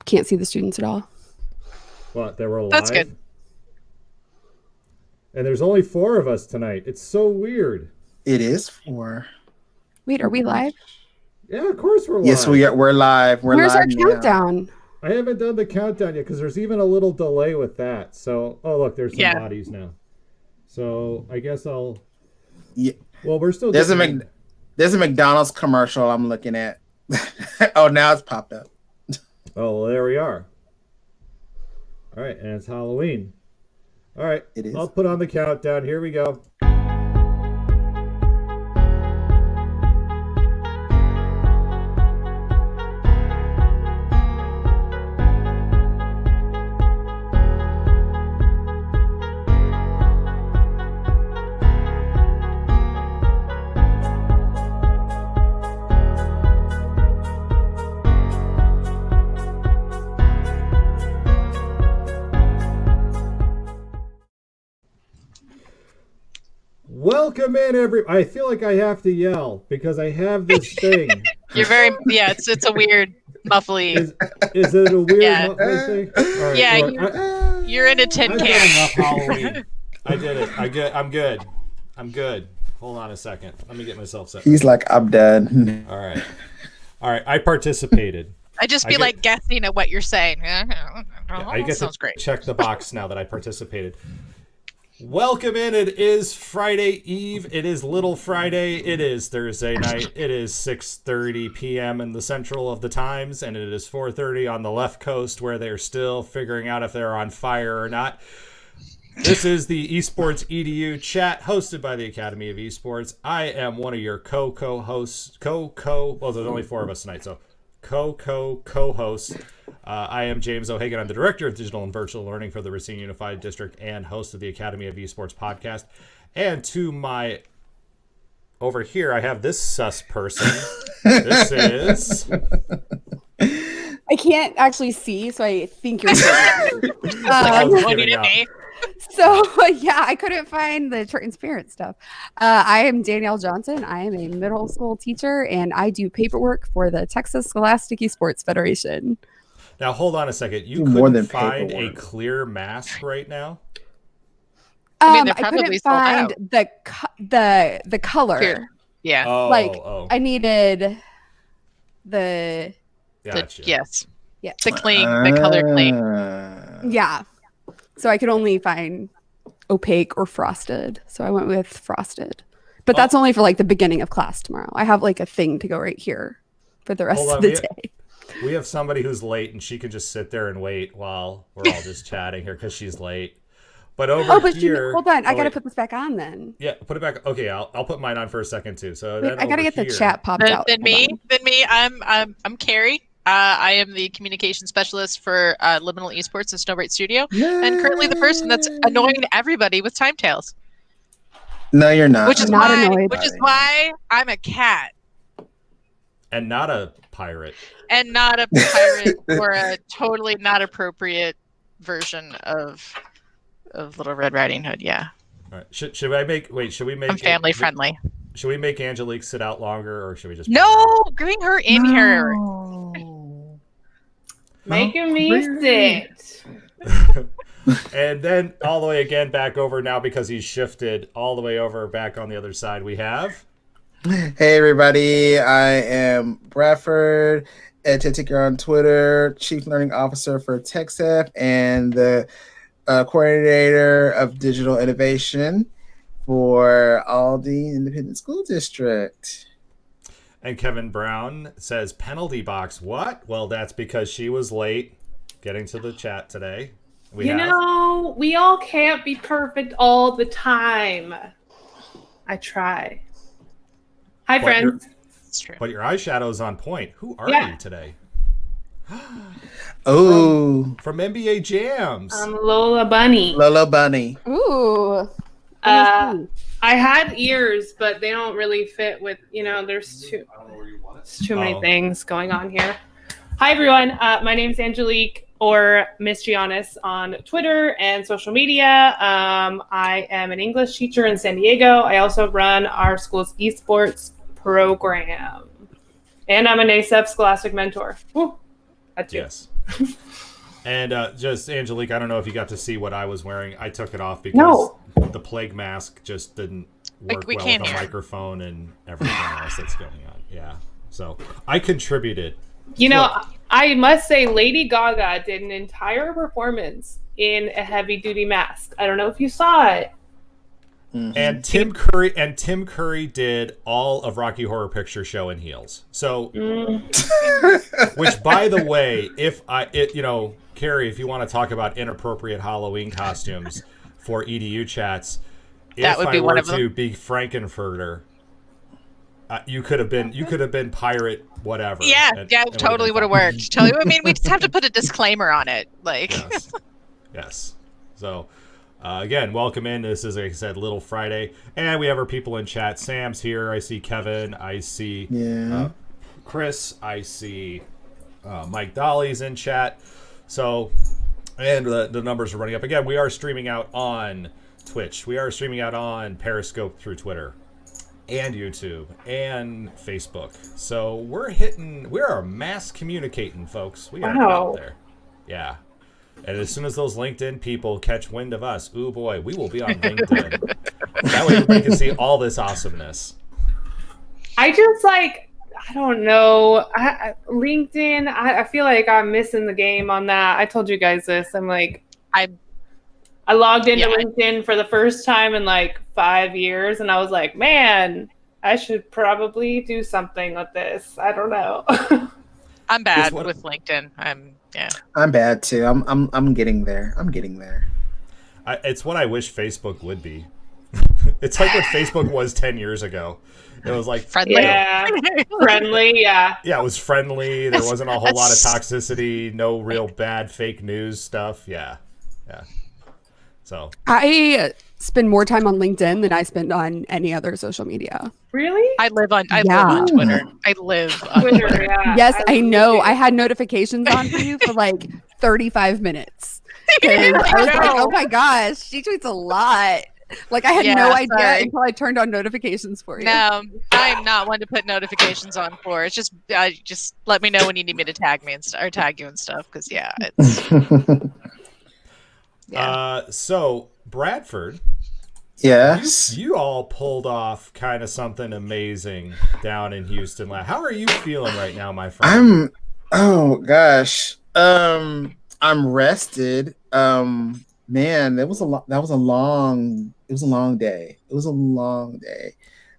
can't see the students at all. What, they were alive? That's good. And there's only 4 of us tonight. It's so weird. It is 4. Wait, are we live? Yeah, of course we're live. Yes, we are. We're live. Where's live our countdown? I haven't done the countdown yet because there's even a little delay with that. So, oh, look, there's some bodies now. So I guess I'll... Yeah. Well, we're still... There's a McDonald's commercial I'm looking at. Oh, now it's popped up. Oh, well, there we are. All right, and it's Halloween. All right, it is. I'll put on the countdown. Here we go. Welcome in, I feel like I have to yell because I have this thing. You're very, it's a weird muffly. Is it a weird muffly thing? Right, yeah, you're in a tin can. Enough Halloween. I did it. I'm good. Hold on a second. Let me get myself set. He's like, I'm done. All right. I participated. I just feel like guessing at what you're saying. I guess sounds great. Check the box now that I participated. Welcome in. It is Friday Eve. It is Little Friday. It is Thursday night. It is 6:30 p.m. in the central of the times, and it is 4:30 on the left coast where they're still figuring out if they're on fire or not. This is the Esports EDU chat hosted by the Academy of Esports. I am one of your co-hosts. Well, there's only 4 of us tonight, so co-hosts. I am James O'Hagan. I'm the Director of Digital and Virtual Learning for the Racine Unified District and host of the Academy of Esports podcast. And to my... over here, I have this sus person. This is... I can't actually see, so I think you're So, yeah, I couldn't find the transparent stuff. I am Danielle Johnson. I am a middle school teacher, and I do paperwork for the Texas Scholastic Esports Federation. Now, hold on a second. You couldn't find a clear mask right now? I mean, I couldn't find the color. Clear. Yeah. I needed the... Gotcha. Yes. Yeah. The color clean. Yeah. So I could only find opaque or frosted. So I went with frosted. But that's only for the beginning of class tomorrow. I have a thing to go right here for the rest of the day. We have somebody who's late and she can just sit there and wait while we're all just chatting here because she's late. But here... hold on. I got to put this back on then. Yeah, put it back. Okay, I'll put mine on for a second too. So wait, I got to get the chat popped out. Then me. I'm Carrie. I am the communication specialist for Liminal Esports and Snowbright Studio, and currently the person that's annoying everybody with time tails. No, you're not. Which is why I'm a cat, and not a pirate, or a totally not appropriate version of Little Red Riding Hood. Yeah. All right. Should we make? I'm family friendly. Should we make Angelique sit out longer, or should we just? No, bring her in here. Making me sit. And then all the way again back over now because he's shifted all the way over back on the other side. We have. Hey everybody, I am Bradford, EdTech on Twitter, Chief Learning Officer for TechSF, and the Coordinator of Digital Innovation for Aldine Independent School District. And Kevin Brown says, penalty box, what? Well, that's because she was late getting to the chat today. We all can't be perfect all the time. I try. Hi, friends. But your eyeshadow's on point. Who are you today? From NBA Jams. Lola Bunny. Ooh. I had ears, but they don't really fit with, there's too many things going on here. Hi, everyone. My name is Angelique, or Miss Giannis on Twitter and social media. I am an English teacher in San Diego. I also run our school's esports program. And I'm an ASEP Scholastic mentor. Woo. That too. Yes. And just Angelique, I don't know if you got to see what I was wearing. I took it off because the plague mask just didn't work We well can't with the hear. microphone and everything else that's going on. Yeah. So I contributed. You know, Look, I must say, Lady Gaga did an entire performance in a heavy-duty mask. I don't know if you saw it. and Tim Curry did all of Rocky Horror Picture Show in heels. So, which by the way, Carrie, if you want to talk about inappropriate Halloween costumes for EDU chats, That would be one of them. to be Frankenfurter, you could have been pirate whatever. Yeah, and totally would have fine. worked. Totally. I mean, we just have to put a disclaimer on it. Like, Yes. So, again, welcome in. This is, like I said, Little Friday. And we have our people in chat. Sam's here. I see Kevin. I see Chris. I see Mike Dolly's in chat. So, and the numbers are running up. Again, we are streaming out on Twitch. We are streaming out on Periscope through Twitter and YouTube and Facebook. So we are mass communicating, folks. We are out there. Yeah. And as soon as those LinkedIn people catch wind of us, ooh boy, we will be on LinkedIn. That way everybody can see all this awesomeness. I just I don't know. LinkedIn, I feel like I'm missing the game on that. I told you guys this. I logged into LinkedIn for the first time in 5 years, and I was like, man, I should probably do something with this. I don't know. I'm bad with LinkedIn. I'm bad too. I'm getting there. It's what I wish Facebook would be. It's like what Facebook was 10 years ago. It was like friendly. Yeah, friendly. Yeah. Yeah, it was friendly. There wasn't a whole lot of toxicity. No real bad fake news stuff. Yeah. So I spend more time on LinkedIn than I spend on any other social media. Really? I live on Twitter. I live on Twitter. Yeah. Yes, I know. I had notifications on for you for 35 minutes. 'Cause I was like, oh my gosh, she tweets a lot. I had no idea until I turned on notifications for you. No, I'm not one to put notifications on for. It's just let me know when you need me to tag me or tag you and stuff. Because it's so Bradford. Yes. You all pulled off kind of something amazing down in Houston. How are you feeling right now, my friend? I'm rested. Man, that was a long day. It was a long day.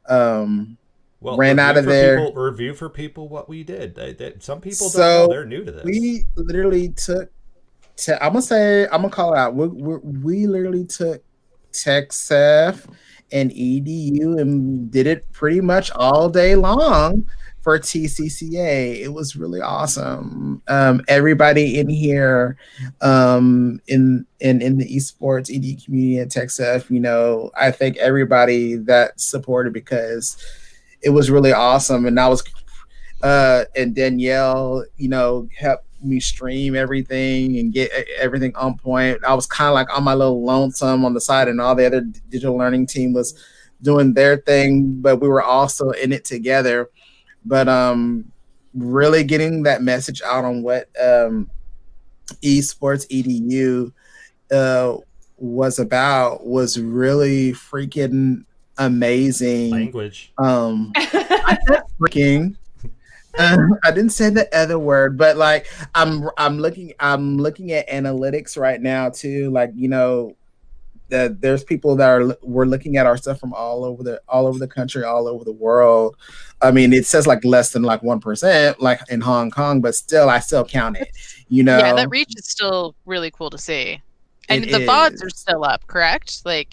Ran out of there. Review for people what we did. Some people don't know, they're new to this. We literally took I'm gonna call it out. We literally took TechSef and EDU and did it pretty much all day long for TCCA. It was really awesome. Everybody in here, in the esports EDU community at TechSef, I thank everybody that supported because it was really awesome. And I was, and Danielle, helped me stream everything and get everything on point. I was kind of on my little lonesome on the side, and all the other digital learning team was doing their thing, but we were also in it together. But really getting that message out on what esports EDU was about was really freaking amazing. Language. I said freaking. I didn't say the other word, but I'm looking at analytics right now too. That there's people that we're looking at our stuff from all over the country, all over the world. I mean, it says less than 1%, in Hong Kong, but still, I still count it. Yeah, that reach is still really cool to see, and the VODs are still up, correct? They're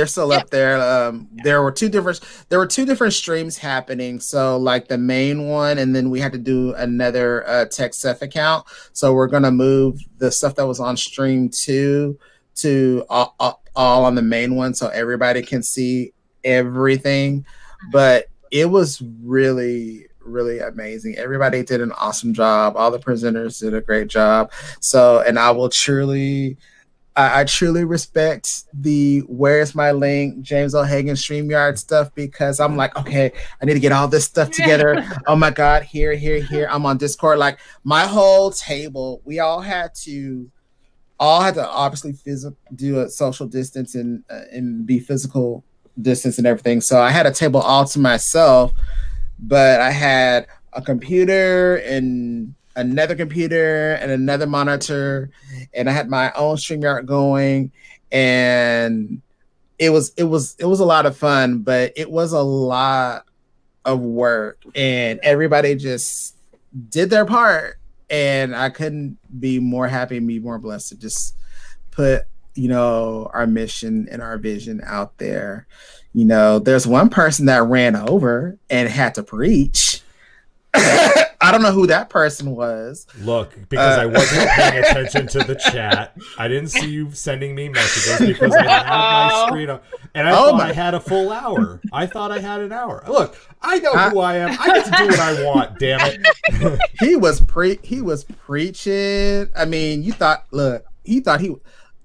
still up there. There were two different streams happening. So the main one, and then we had to do another TechSef account. So we're gonna move the stuff that was on stream 2 to all on the main one, so everybody can see everything. But it was really, really amazing. Everybody did an awesome job. All the presenters did a great job. So, and I will truly I truly respect the where's my link, James O'Hagan StreamYard stuff, because I'm like, okay, I need to get all this stuff together. Oh my God, here. I'm on Discord. Like my whole table, we all had to obviously do a social distance and be physical distance and everything. So I had a table all to myself, but I had a computer and another computer and another monitor, and I had my own StreamYard going, and it was a lot of fun, but it was a lot of work, and everybody just did their part, and I couldn't be more happy and be more blessed to just put our mission and our vision out there. There's one person that ran over and had to preach. I don't know who that person was. Look, because I wasn't paying attention to the chat. I didn't see you sending me messages because I had my screen up. And I thought I had a full hour. I thought I had an hour. Look, I know who I am. I get to do what I want, damn it. He was preaching. I mean, he thought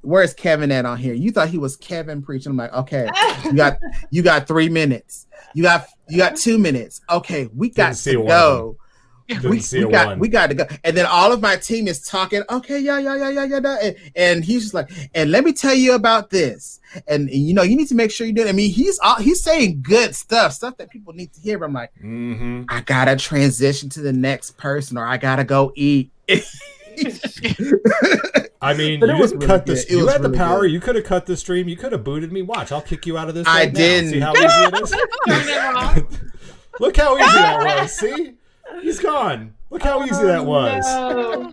where's Kevin at on here? You thought he was Kevin preaching. I'm like, okay, you got 3 minutes. You got 2 minutes. Okay, we got to go. We got to go. And then all of my team is talking. Okay, yeah. And he's just like, and let me tell you about this. And you need to make sure you do it. I mean, he's saying good stuff that people need to hear. But I'm like, I gotta transition to the next person, or I gotta go eat. I mean, you didn't cut this. You had the power. You could have cut the stream. You could have booted me. Watch, I'll kick you out of this. I didn't. See how easy it is? Look how easy that was. See? He's gone. Look how easy that was. No,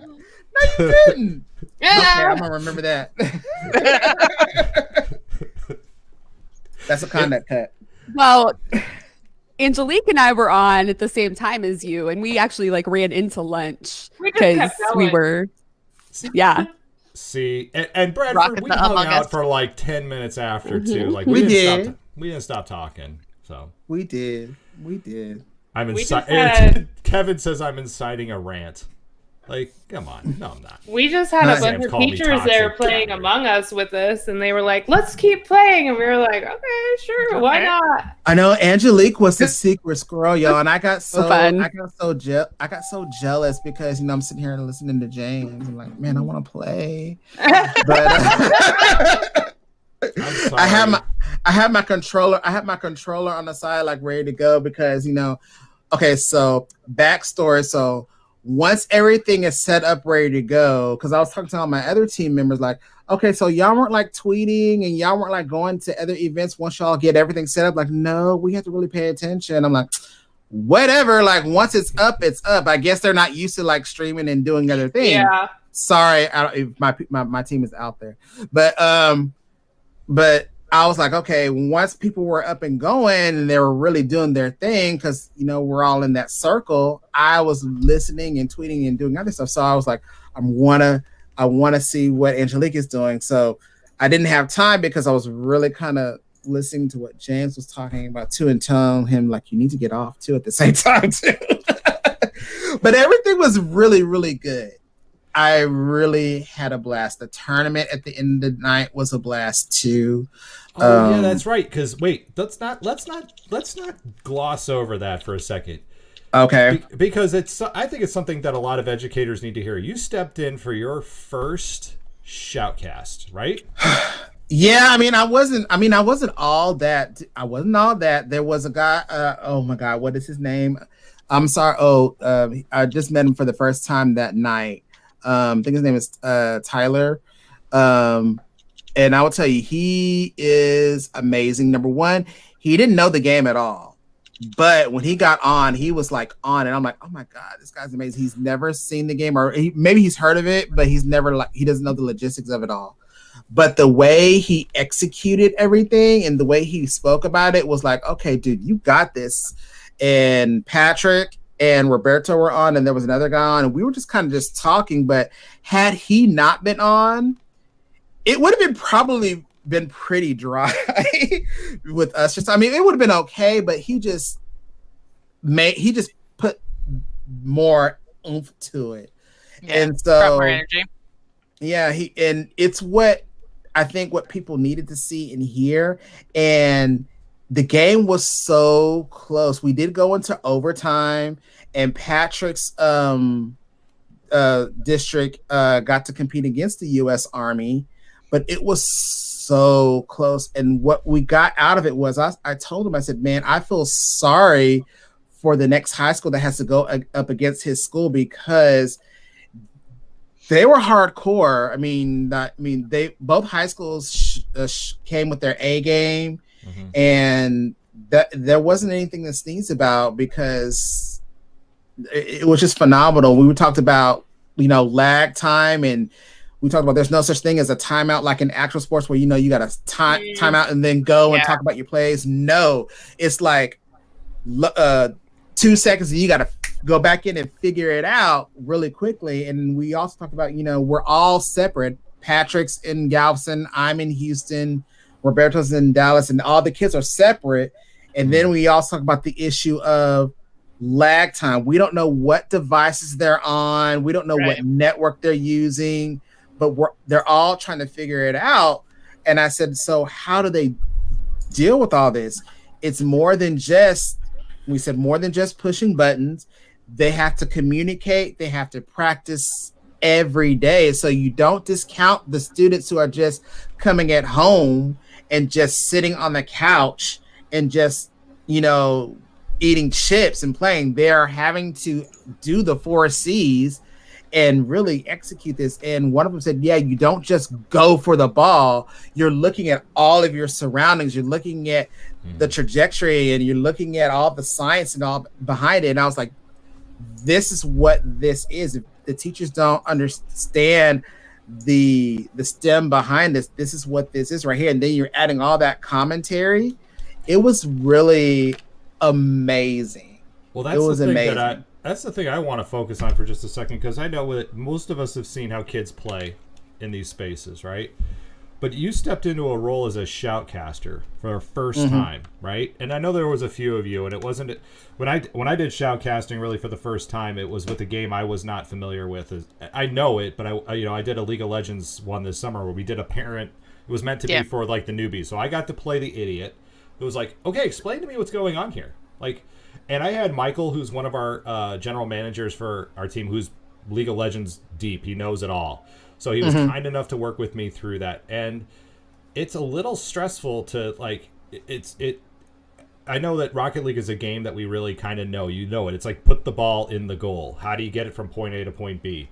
you didn't. Okay, I'm gonna remember that. That's a conduct cut. Well, Angelique and I were on at the same time as you, and we actually ran into lunch because we were, yeah. See, and Bradford, we hung out for 10 minutes after too. Like we didn't stop talking. So we did. I'm inciting. Kevin says I'm inciting a rant. Come on. No, I'm not. We just had a bunch of teachers there playing Among Us with us, and they were like, let's keep playing. And we were like, okay, sure, why not? I know Angelique was the secret squirrel, y'all, and I got so jealous because I'm sitting here and listening to James. I'm like, man, I want to play. But I'm sorry. I have my controller on the side, ready to go because okay, so backstory. So once everything is set up, ready to go, because I was talking to all my other team members, okay, so y'all weren't tweeting and y'all weren't going to other events once y'all get everything set up. No, we have to really pay attention. I'm like, whatever. Once it's up, it's up. I guess they're not used to streaming and doing other things. Yeah. Sorry, if my team is out there, but I was like, okay, once people were up and going and they were really doing their thing, because, we're all in that circle, I was listening and tweeting and doing other stuff. So I was like, I want to see what Angelique is doing. So I didn't have time because I was really kind of listening to what James was talking about too, and telling him you need to get off too at the same time too. But everything was really, really good. I really had a blast. The tournament at the end of the night was a blast too. Oh yeah, that's right. Because wait, let's not gloss over that for a second. Okay. Because I think it's something that a lot of educators need to hear. You stepped in for your first shoutcast, right? Yeah, I wasn't all that. There was a guy. Oh my God, what is his name? I'm sorry. I just met him for the first time that night. I think his name is Tyler. And I will tell you, he is amazing. Number one, he didn't know the game at all. But when he got on, he was on, and I'm like, oh my God, this guy's amazing. He's never seen the game, or maybe he's heard of it, but he's never he doesn't know the logistics of it all. But the way he executed everything and the way he spoke about it was okay, dude, you got this. And Patrick and Roberto were on, and there was another guy on, and we were just kind of just talking. But had he not been on, it would have probably been pretty dry with us. It would have been okay, but he just put more oomph to it. Yeah, and so more energy. Yeah, it's what I think what people needed to see and hear. And the game was so close. We did go into overtime, and Patrick's district got to compete against the U.S. Army, but it was so close. And what we got out of it was I told him, I said, man, I feel sorry for the next high school that has to go up against his school, because they were hardcore. They both high schools came with their A game, and that there wasn't anything to sneeze about, because it was just phenomenal. We talked about, lag time, and we talked about there's no such thing as a timeout like in actual sports where, you got to time out and then go and talk about your plays. No, it's like 2 seconds and you got to go back in and figure it out really quickly. And we also talked about, we're all separate. Patrick's in Galveston, I'm in Houston, Roberto's in Dallas, and all the kids are separate. And then we also talk about the issue of lag time. We don't know what devices they're on. We don't know what network they're using, but they're all trying to figure it out. And I said, so how do they deal with all this? It's more than just pushing buttons. They have to communicate. They have to practice every day. So you don't discount the students who are just coming at home and just sitting on the couch and just, eating chips and playing. They're having to do the 4 C's and really execute this. And one of them said, yeah, you don't just go for the ball. You're looking at all of your surroundings. You're looking at the trajectory, and you're looking at all the science and all behind it. And I was like, this is what this is. If the teachers don't understand the STEM behind this, this is what this is right here. And then you're adding all that commentary. It was really amazing. Well, that's the thing I want to focus on for just a second, because I know that most of us have seen how kids play in these spaces, right? But you stepped into a role as a shoutcaster for the first time, right? And I know there was a few of you, and it wasn't when I did shoutcasting really for the first time. It was with a game I was not familiar with. I know it, but I did a League of Legends one this summer where we did a parent. It was meant to be for like the newbies, so I got to play the idiot. It was like, okay, explain to me what's going on here, and I had Michael, who's one of our general managers for our team, who's League of Legends deep. He knows it all. So he was kind enough to work with me through that. And it's a little stressful to I know that Rocket League is a game that we really kind of know. You know it. It's like put the ball in the goal. How do you get it from point A to point B?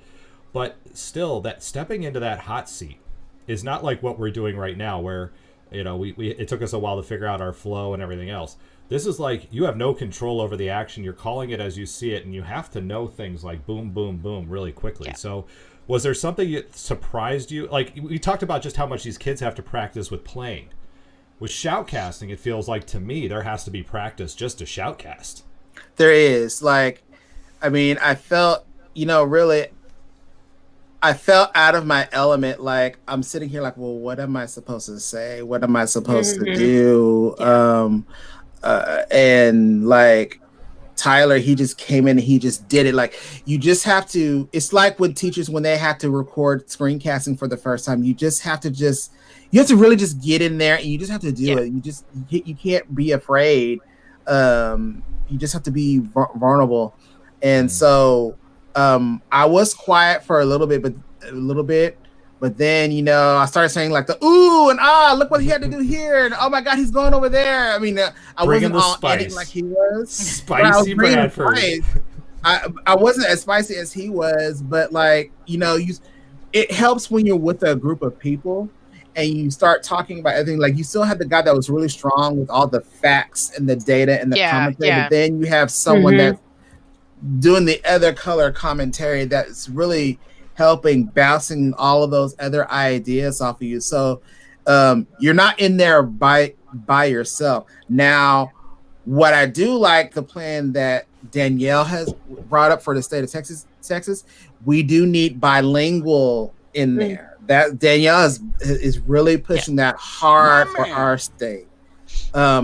But still, that stepping into that hot seat is not like what we're doing right now, where it took us a while to figure out our flow and everything else. This is like you have no control over the action. You're calling it as you see it, and you have to know things like boom, boom, boom really quickly. Yeah. So was there something that surprised you? Like, we talked about just how much these kids have to practice with playing. With shoutcasting, it feels like to me there has to be practice just to shoutcast. There is. I felt, I felt out of my element. Like, I'm sitting here like, well, what am I supposed to say? What am I supposed to do? Yeah. And like Tyler, he just came in and he just did it. Like, you just have to, it's like when teachers, when they have to record screencasting for the first time, you have to really just get in there and you just have to do it. You can't be afraid. You just have to be vulnerable. And so I was quiet for a little bit, but then, I started saying like the ooh and ah, look what he had to do here, and oh my God, he's going over there. I mean, I wasn't all editing like he was. Spicy Bradford. I wasn't as spicy as he was, but it helps when you're with a group of people and you start talking about everything. Like, you still had the guy that was really strong with all the facts and the data and the commentary, but then you have someone that's doing the other color commentary that's really helping, bouncing all of those other ideas off of you. So you're not in there by yourself. Now, what I do like, the plan that Danielle has brought up for the state of Texas, we do need bilingual in there. That Danielle is really pushing that hard for our state.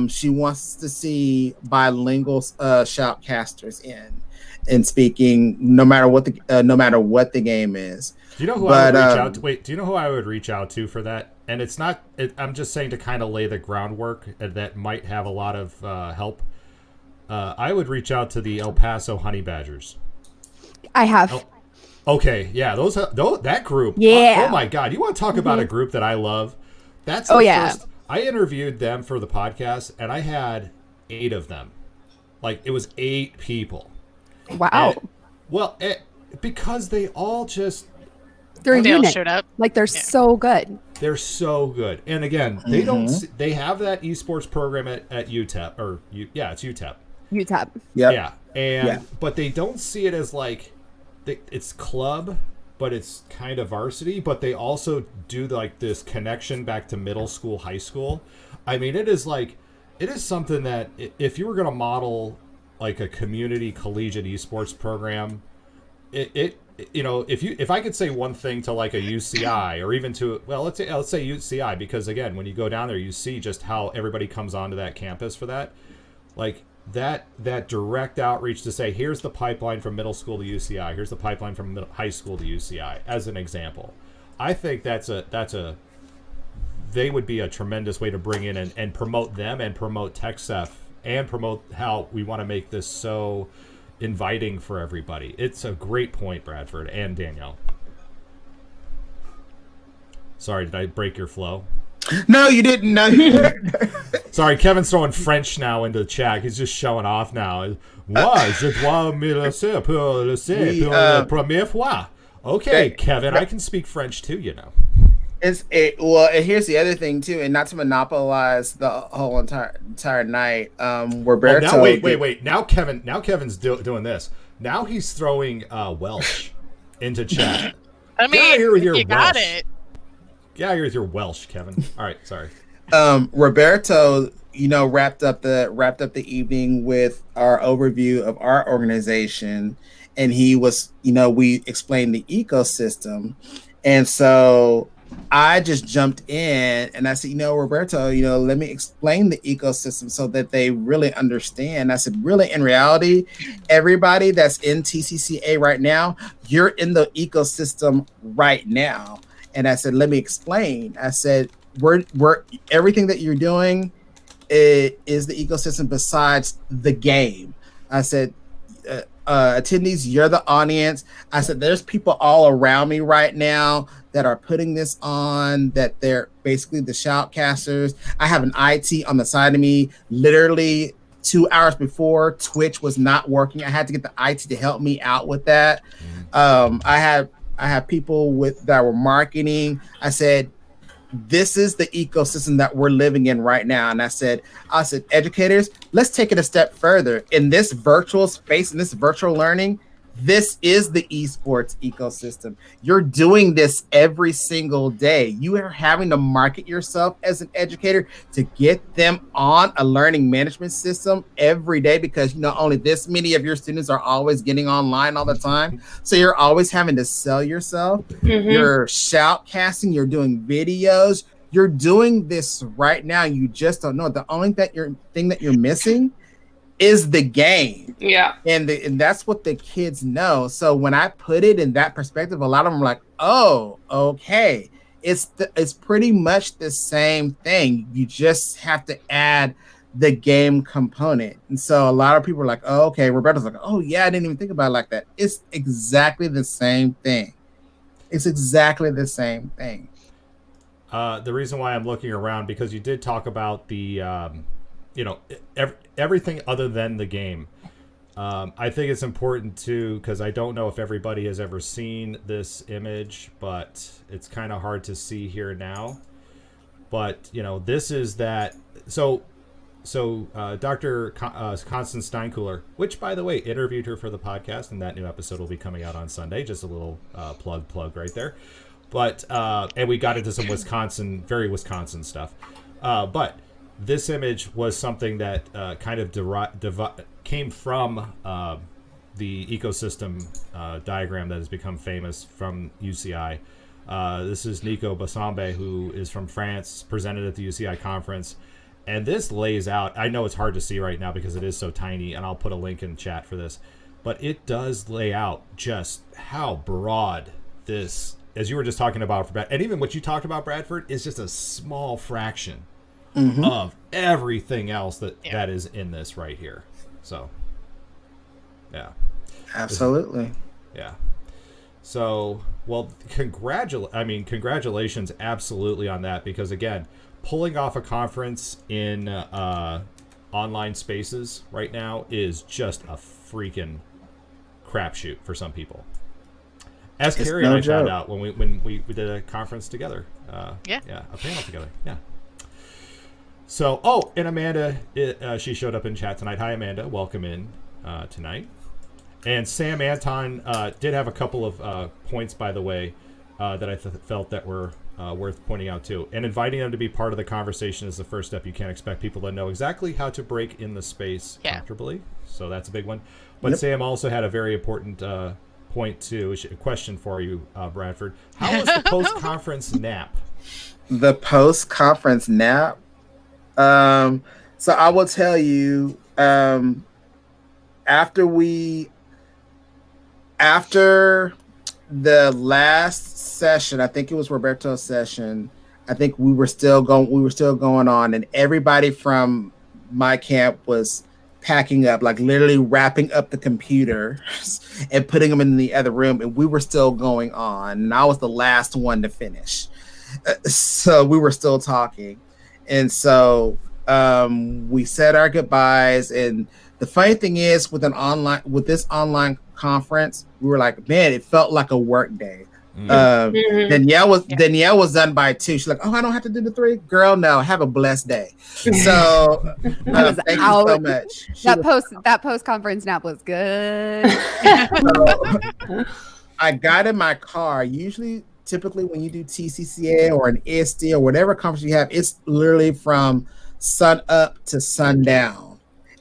She wants to see bilingual shoutcasters in speaking, no matter what the game is. Do you know who I would reach out to? Wait, do you know who I would reach out to for that? and it's not. I'm just saying to kind of lay the groundwork that might have a lot of help. I would reach out to the El Paso Honey Badgers. I have. Okay, yeah, that group. Yeah. Oh my God, you want to talk about a group that I love? That's first. I interviewed them for the podcast, and I had 8 of them. Like, it was 8 people. Wow. Because they all just... They're a They all unit. showed up. Like, they're so good. They're so good. And again, they have that esports program at UTEP. It's UTEP. UTEP. Yep. But they don't see it as like... it's club, but it's kind of varsity, but they also do like this connection back to middle school, high school. I mean, it is something that if you were going to model like a community collegiate esports program, if I could say one thing to like a UCI or even to, let's say UCI, because again, when you go down there, you see just how everybody comes onto that campus for that. Like, that direct outreach to say, here's the pipeline from middle school to UCI, here's the pipeline from high school to UCI, as an example. I think they would be a tremendous way to bring in and promote them and promote TechSef and promote how we want to make this so inviting for everybody. It's a great point, Bradford and Danielle. Sorry, did I break your flow? No, you didn't. No. Sorry, Kevin's throwing French now into the chat. He's just showing off now. Moi, je dois me laisser pour la première fois. Okay, Kevin, I can speak French too, you know. And here's the other thing too, and not to monopolize the whole entire night. Roberto. Now wait. Now Kevin's doing this. Now he's throwing Welsh into chat. I mean, Get out here with your you got Welsh. it. Get out here with your Welsh, Kevin. All right, sorry. Roberto, wrapped up the evening with our overview of our organization, and he was, we explained the ecosystem, and so I just jumped in and I said, Roberto, let me explain the ecosystem so that they really understand. I said, really, in reality, everybody that's in TCCA right now, you're in the ecosystem right now. And I said, let me explain. I said, we're everything that you're doing is the ecosystem besides the game. I said, attendees, you're the audience. I said, there's people all around me right now that are putting this on, that they're basically the shoutcasters. I have an IT on the side of me. Literally 2 hours before, Twitch was not working. I had to get the IT to help me out with that. I have people that were marketing. I said, this is the ecosystem that we're living in right now. And I said, educators, let's take it a step further. In this virtual space, in this virtual learning, this is the esports ecosystem. You're doing this every single day. You are having to market yourself as an educator to get them on a learning management system every day, because only this many of your students are always getting online all the time. So you're always having to sell yourself. Mm-hmm. You're shoutcasting, you're doing videos, you're doing this right now. You just don't know. The only thing that you're missing is the game. Yeah. And that's what the kids know. So when I put it in that perspective, a lot of them are like, oh, okay. It's pretty much the same thing. You just have to add the game component. And so a lot of people are like, oh, okay. Roberta's like, oh yeah, I didn't even think about it like that. It's exactly the same thing. It's exactly the same thing. The reason why I'm looking around, because you did talk about the, everything other than the game. I think it's important too, because I don't know if everybody has ever seen this image, but it's kind of hard to see here now. But this is that. So Dr. Constance Steinkuhler, which by the way interviewed her for the podcast, and that new episode will be coming out on Sunday. Just a little plug right there. But and we got into some very Wisconsin stuff. But this image was something that kind of came from the ecosystem diagram that has become famous from UCI. This is Nico Bassambe, who is from France, presented at the UCI conference. And this lays out, I know it's hard to see right now because it is so tiny, and I'll put a link in chat for this, but it does lay out just how broad this as you were just talking about, and even what you talked about, Bradford, is just a small fraction of everything else that is in this right here. So, yeah. Absolutely. Yeah. So, well, congratulations absolutely on that, because again, pulling off a conference in online spaces right now is just a freaking crapshoot for some people. As It's Carrie no and I found joke. out when we did a conference together. Yeah, a panel together. Yeah. So, and Amanda, she showed up in chat tonight. Hi, Amanda. Welcome in tonight. And Sam Anton did have a couple of points, by the way, that I felt that were worth pointing out too. And inviting them to be part of the conversation is the first step. You can't expect people to know exactly how to break in the space comfortably. So that's a big one. But Sam also had a very important point too. A question for you, Bradford. How was the post-conference nap? The post-conference nap. So I will tell you, after the last session, I think it was Roberto's session, I think we were still going on, and everybody from my camp was packing up, like literally wrapping up the computers and putting them in the other room, and we were still going on, and I was the last one to finish. So we were still talking, and so we said our goodbyes. And the funny thing is, with this online conference, we were like, man, it felt like a work day. Danielle was done by 2. She's like, oh, I don't have to do the 3. Girl, no, have a blessed day. So thank you so much. That post conference nap was good. So, I got in my car. Typically when you do TCCA or an ISD or whatever conference you have, it's literally from sun up to sundown.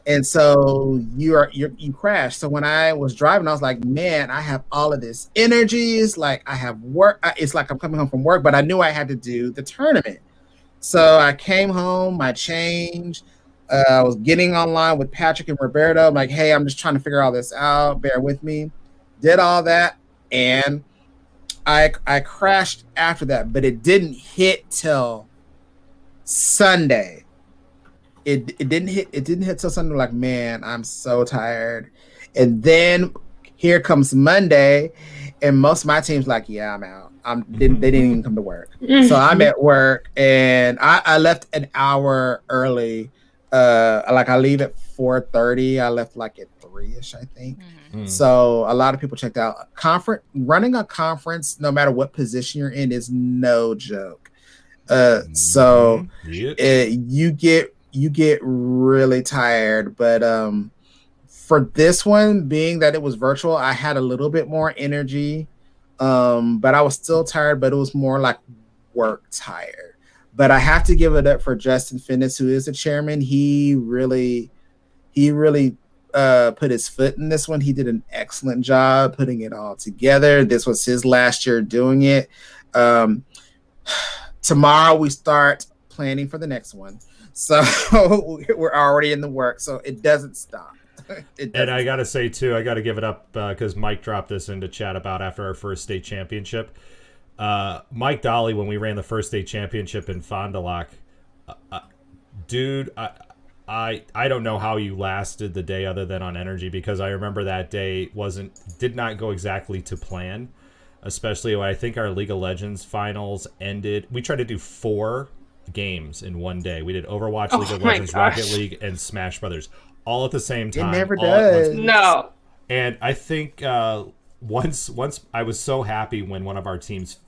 And so you crash. So when I was driving, I was like, man, I have all of this energy. It's like I have work. It's like I'm coming home from work, but I knew I had to do the tournament. So I came home, I changed. I was getting online with Patrick and Roberto. I'm like, hey, I'm just trying to figure all this out. Bear with me. Did all that. And I crashed after that, but it didn't hit till Sunday. It didn't hit till Sunday. Like, man, I'm so tired. And then here comes Monday, and most of my team's like, yeah, I'm out. They didn't even come to work. So I'm at work, and I left an hour early. I leave at 4:30. I left like at 3-ish, I think. So a lot of people checked out. Running a conference, no matter what position you're in, is no joke. So you get really tired. But for this one, being that it was virtual, I had a little bit more energy. But I was still tired, but it was more like work tired. But I have to give it up for Justin Finnis, who is the chairman. He really put his foot in this one. He did an excellent job putting it all together. This was his last year doing it. Tomorrow we start planning for the next one. So we're already in the work. So it doesn't stop. And I got to say, too, I got to give it up because Mike dropped this into chat about after our first state championship. Mike Dolly, when we ran the first state championship in Fond du Lac, dude, I don't know how you lasted the day other than on energy, because I remember that day did not go exactly to plan, especially when I think our League of Legends finals ended. We tried to do 4 games in one day. We did Overwatch, League of Legends, Rocket League, and Smash Brothers all at the same time. It never does. No. And I think once I was so happy when one of our teams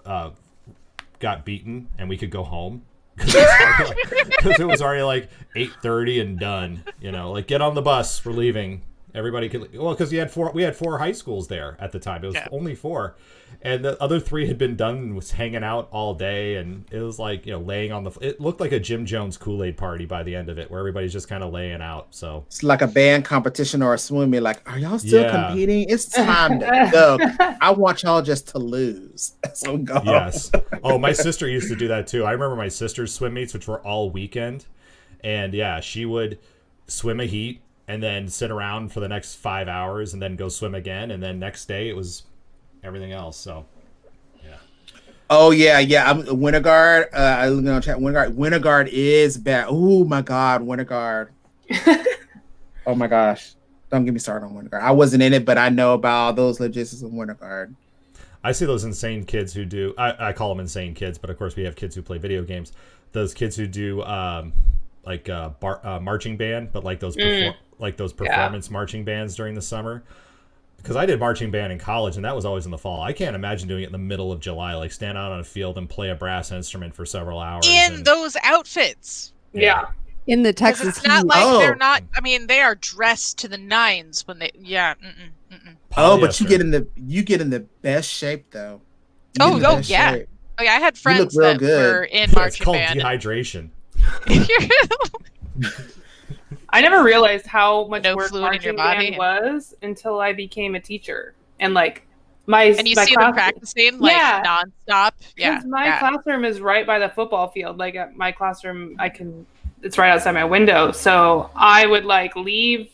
got beaten and we could go home, because it was already like 8:30 and done. Like, get on the bus, we're leaving. Everybody could, because we had 4 high schools there at the time. It was only 4, and the other 3 had been done and was hanging out all day, and it was like, laying on it looked like a Jim Jones Kool-Aid party by the end of it, where everybody's just kind of laying out. So it's like a band competition or a swimming. Like, are y'all still competing? It's time to go. I want y'all just to lose. So go. Yes. Oh, my sister used to do that too. I remember my sister's swim meets, which were all weekend, and she would swim a heat and then sit around for the next 5 hours and then go swim again. And then next day it was everything else. So Oh yeah, yeah. I'm Winter Guard. I look on chat. Winter Guard. Winter Guard is bad. Oh my God, Winter Guard. Oh my gosh. Don't get me started on Winter Guard. I wasn't in it, but I know about all those logistics of Winter Guard. I see those insane kids who do. I call them insane kids, but of course we have kids who play video games. Those kids who do marching band, but like those performance marching bands during the summer. Because I did marching band in college, and that was always in the fall. I can't imagine doing it in the middle of July, like stand out on a field and play a brass instrument for several hours. In those outfits. Yeah. In the 'Cause Texas it's not heat. like they're not. I mean, they are dressed to the nines when they. Yeah. Oh, but you get in the best shape though. Yeah. Oh yeah. I had friends real that good. were in It's marching called band. dehydration. I never realized how much No work fluid in your marching body. band was until I became a teacher, and like my And you my see class, them practicing like Yeah. nonstop. Yeah. because my classroom is right by the football field. Like at my classroom, it's right outside my window. So I would like leave.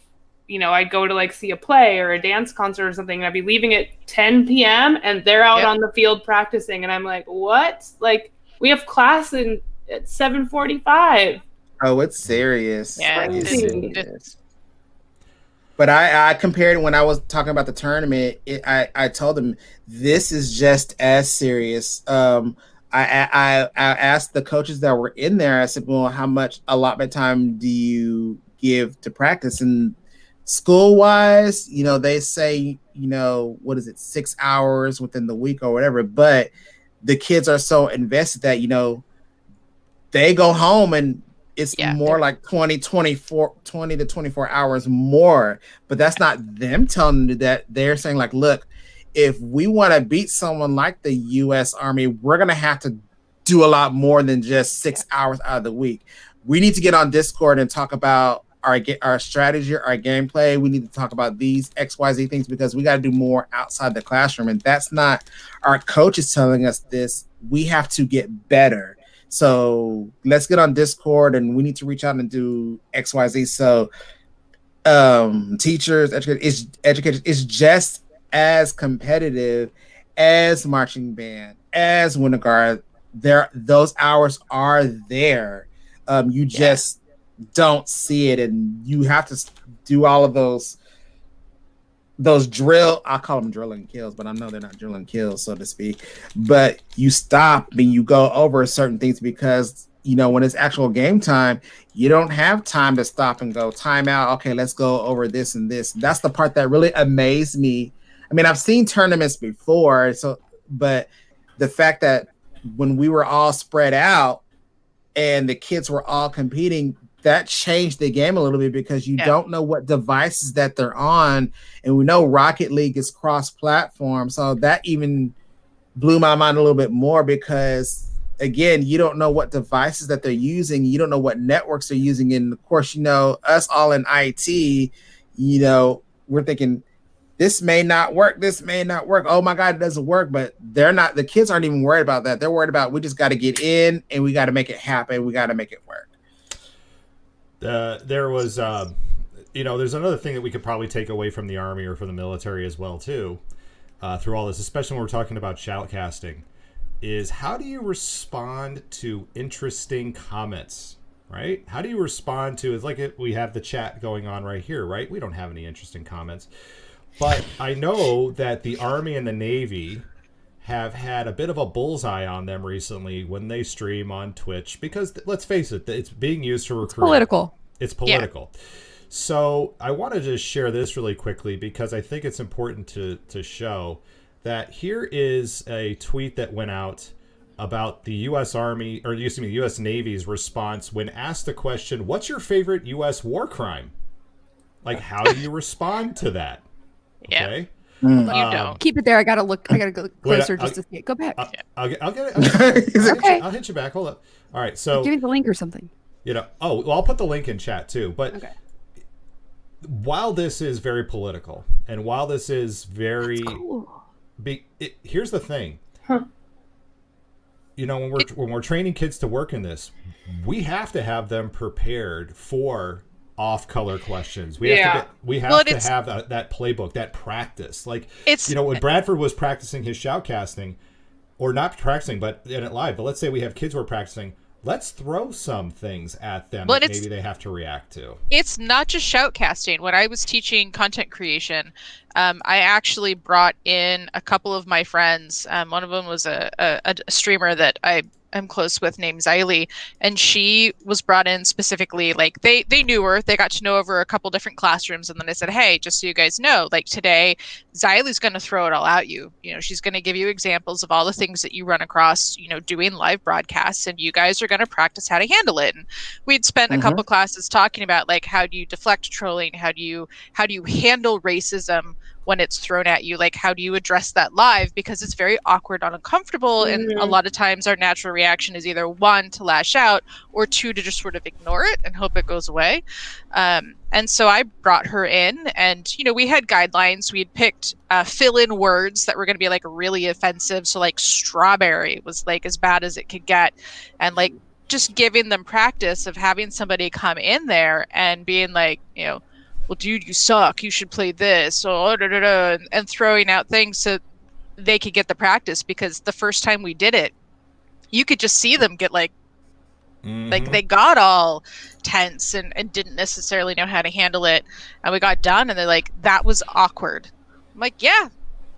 I'd go to like see a play or a dance concert or something, and I'd be leaving at 10 p.m. and they're out on the field practicing, and I'm like, what? Like we have class at 7:45. Oh, it's serious. Yeah, It's it's- serious. But I compared when I was talking about the tournament. I told them this is just as serious. I asked the coaches that were in there. I said, "Well, how much allotment time do you give to practice?" And school wise, they say, what is it, 6 hours within the week or whatever. But the kids are so invested that they go home and it's more like 20 to 24 hours more. But that's not them telling you that. They're saying like, look, if we want to beat someone like the U.S. Army, we're going to have to do a lot more than just 6 hours out of the week. We need to get on Discord and talk about our strategy, our gameplay. We need to talk about these XYZ things because we got to do more outside the classroom. And that's not our coaches telling us this. We have to get better. So let's get on Discord and we need to reach out and do XYZ. So teachers, educators, is just as competitive as marching band, as Winter Guard. Those hours are there. You just don't see it, and you have to do all of those drill. I call them drilling kills, but I know they're not drilling kills, so to speak. But you stop and you go over certain things because when it's actual game time, you don't have time to stop and go time out. Okay, let's go over this and this. That's the part that really amazed me. I mean, I've seen tournaments before, but the fact that when we were all spread out and the kids were all competing, that changed the game a little bit because you don't know what devices that they're on. And we know Rocket League is cross-platform. So that even blew my mind a little bit more because, again, you don't know what devices that they're using. You don't know what networks they're using. And, of course, us all in IT, we're thinking, this may not work. This may not work. Oh, my God, it doesn't work. But the kids aren't even worried about that. They're worried about we just got to get in and we got to make it happen. We got to make it work. There was, there's another thing that we could probably take away from the Army or from the military as well, too, through all this, especially when we're talking about shoutcasting, is how do you respond to interesting comments, right? How do you respond to, it's like we have the chat going on right here, right? We don't have any interesting comments. But I know that the Army and the Navy have had a bit of a bullseye on them recently when they stream on Twitch because, let's face it, it's being used to recruit. It's political. Yeah. So I wanted to share this really quickly because I think it's important to show that here is a tweet that went out about the U.S. Army, or the U.S. Navy's response when asked the question, what's your favorite U.S. war crime? Like, how do you respond to that? Okay. You don't. Keep it there. I gotta go closer just to see it. Go back. I'll get it. Okay. I'll hit you back. Hold up. All right. So give me the link or something. I'll put the link in chat too. But while this is very political, and while this is very, here's the thing. When we're training kids to work in this, we have to have them prepared for off-color questions. We have to have that playbook, that practice. Like, when Bradford was practicing his shoutcasting, or not practicing, but in it live. But let's say we have kids who are practicing. Let's throw some things at them that maybe they have to react to. It's not just shoutcasting. When I was teaching content creation, I actually brought in a couple of my friends. One of them was a streamer that I'm close with named Xylee, and she was brought in specifically, like they knew her, they got to know over a couple different classrooms, and then I said, hey, just so you guys know, like today Xylee's going to throw it all at you. She's going to give you examples of all the things that you run across, doing live broadcasts, and you guys are going to practice how to handle it. And we'd spent a couple classes talking about, like, how do you deflect trolling, how do you handle racism when it's thrown at you, like how do you address that live, because it's very awkward and uncomfortable, and a lot of times our natural reaction is either one, to lash out, or two, to just sort of ignore it and hope it goes away. And so I brought her in, and we had guidelines. We had picked fill-in words that were going to be like really offensive, so like strawberry was like as bad as it could get, and like just giving them practice of having somebody come in there and being like, well, dude, you suck, you should play this, and throwing out things so they could get the practice. Because the first time we did it, you could just see them get like they got all tense and didn't necessarily know how to handle it. And we got done, and they're like, that was awkward. I'm like, yeah,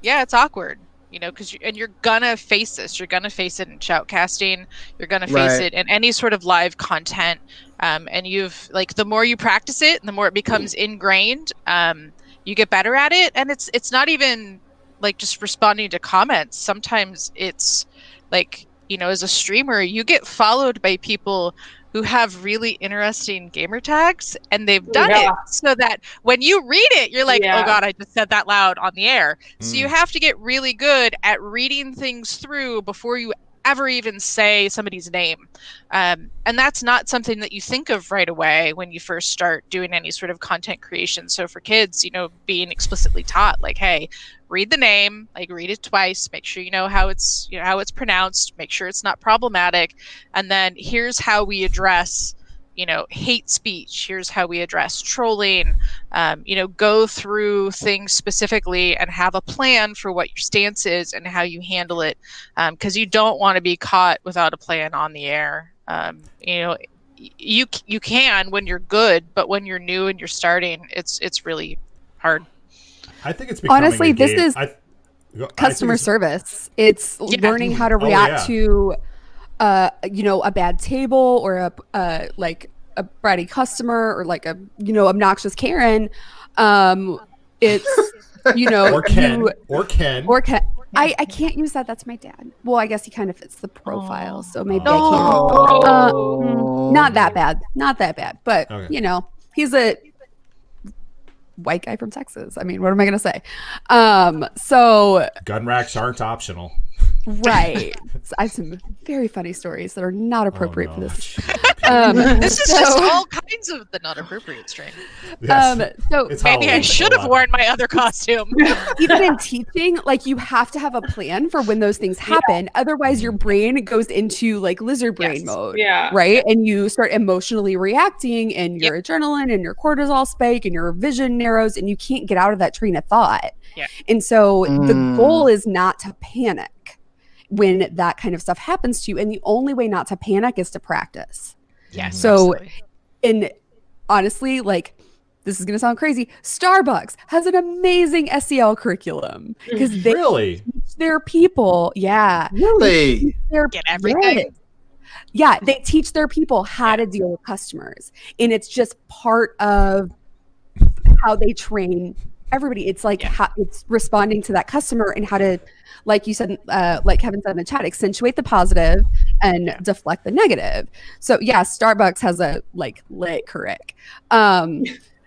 it's awkward. Because you're gonna face this. You're gonna face it in shoutcasting. You're gonna face it in any sort of live content. And you've the more you practice it, the more it becomes ingrained. You get better at it, and it's not even like just responding to comments. Sometimes it's like, as a streamer, you get followed by people who have really interesting gamer tags, and they've done it so that when you read it, you're like, oh God, I just said that loud on the air. So you have to get really good at reading things through before you ever even say somebody's name. And that's not something that you think of right away when you first start doing any sort of content creation. So for kids, being explicitly taught, like, hey, read the name, like read it twice, make sure you know how it's pronounced, make sure it's not problematic, and then here's how we address hate speech, here's how we address trolling, go through things specifically and have a plan for what your stance is and how you handle it, because you don't want to be caught without a plan on the air. You can when you're good, but when you're new and you're starting, it's really hard. I think it's becoming honestly, this is customer service. It's learning how to react to a bad table, or a bratty customer, or like a obnoxious Karen. It's or Ken. I can't use that. That's my dad. Well, I guess he kind of fits the profile, so maybe I can't. Not that bad. But he's a white guy from Texas. I mean, what am I gonna say? So gun racks aren't optional. Right. So I have some very funny stories that are not appropriate for this. This is just all kinds of the not appropriate strain. Yes. So maybe I should have worn my other costume. Even in teaching, like, you have to have a plan for when those things happen. Otherwise, your brain goes into like lizard brain mode. Yeah. Right. And you start emotionally reacting, and your adrenaline and your cortisol spike, and your vision narrows, and you can't get out of that train of thought. Yeah. And so the goal is not to panic when that kind of stuff happens to you. And the only way not to panic is to practice. Yes. So, and honestly, like, this is going to sound crazy, Starbucks has an amazing SEL curriculum, because they teach their people. Yeah. Really? Get everything. Yeah. They teach their people how to deal with customers. And it's just part of how they train everybody. It's like how it's responding to that customer, and how to, like you said, like Kevin said in the chat, accentuate the positive and deflect the negative. So Starbucks has a lit curric. So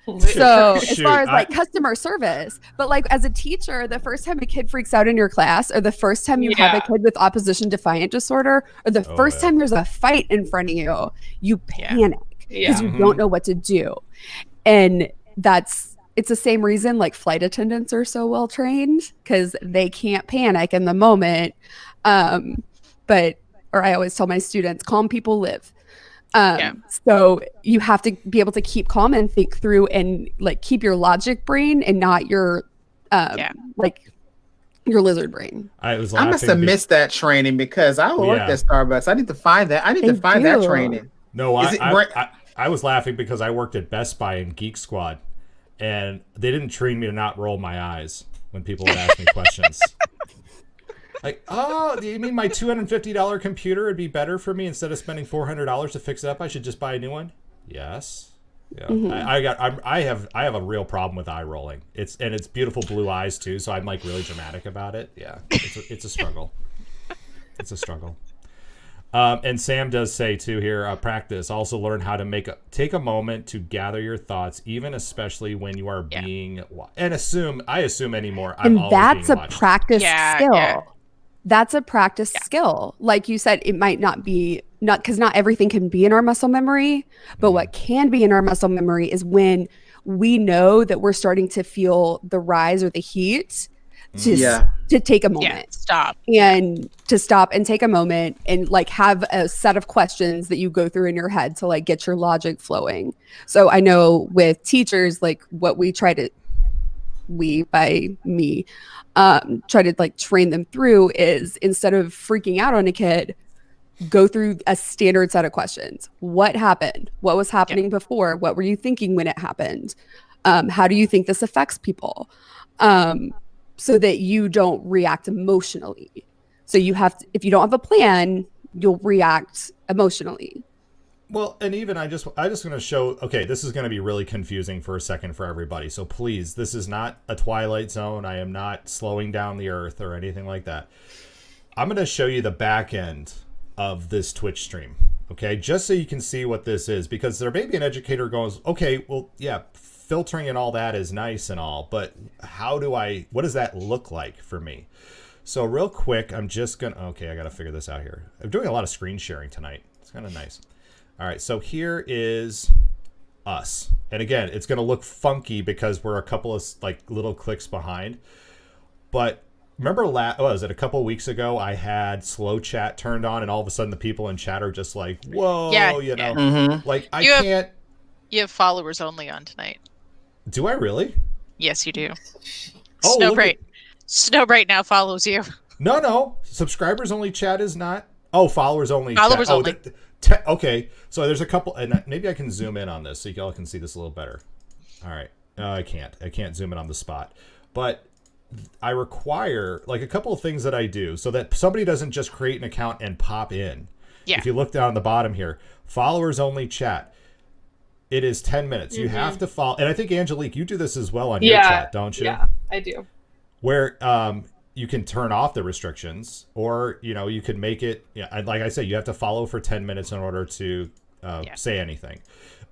as far as like customer service, but like as a teacher, the first time a kid freaks out in your class, or the first time you have a kid with opposition defiant disorder, or the first time there's a fight in front of you, you panic because you don't know what to do. And it's the same reason like flight attendants are so well trained, because they can't panic in the moment. Or I always tell my students, calm people live. So you have to be able to keep calm and think through, and like keep your logic brain and not your like Your lizard brain. I was I must have laughing. missed that training because I worked Yeah. at Starbucks. I need to find that. I need They to find that do. training. No, Is it right? I was laughing because I worked at Best Buy in Geek Squad, and they didn't train me to not roll my eyes when people would ask me questions. Like, oh, do you mean my $250 computer would be better for me instead of spending $400 to fix it up? I should just buy a new one. Yes. Yeah. Mm-hmm. I have a real problem with eye rolling. It's beautiful blue eyes too, so I'm like really dramatic about it. Yeah, it's a struggle. It's a struggle. And Sam does say too here, practice. Also learn how to take a moment to gather your thoughts, even especially when you are being and I assume anymore. I'm And always that's being a watched. practice skill. Yeah. That's a practice skill. Like you said, it might not be because not everything can be in our muscle memory, but what can be in our muscle memory is when we know that we're starting to feel the rise or the heat to take a moment. Stop. And to stop and take a moment and like have a set of questions that you go through in your head to like get your logic flowing. So I know with teachers, like what we try to try to like train them through is instead of freaking out on a kid, go through a standard set of questions. What happened? What was happening before? What were you thinking when it happened? How do you think this affects people? So that you don't react emotionally. So you have to, if you don't have a plan, you'll react emotionally. Well, and even I just going to show, okay, this is going to be really confusing for a second for everybody. So please, this is not a Twilight Zone. I am not slowing down the earth or anything like that. I'm going to show you the back end of this Twitch stream, okay? Just so you can see what this is, because there may be an educator goes, okay, well, yeah, filtering and all that is nice and all, but what does that look like for me? So real quick, I'm just going to, okay, I got to figure this out here. I'm doing a lot of screen sharing tonight. It's kind of nice. All right, so here is us. And again, it's going to look funky because we're a couple of like little clicks behind. But remember, was it a couple of weeks ago, I had slow chat turned on and all of a sudden the people in chat are just like, whoa, like You have followers only on tonight. Do I really? Yes, you do. Oh, Snowbright now follows you. No. Subscribers only chat is not. Oh, followers only. Followers only. Okay, so there's a couple, and maybe I can zoom in on this so you all can see this a little better. All right, I can't zoom in on the spot, but I require like a couple of things that I do so that somebody doesn't just create an account and pop in. Yeah. If you look down the bottom here, followers only chat. It is 10 minutes. You have to follow, and I think Angelique, you do this as well on your chat, don't you? Yeah, I do. Where you can turn off the restrictions, or you can make it. Yeah, like I said, you have to follow for 10 minutes in order to say anything.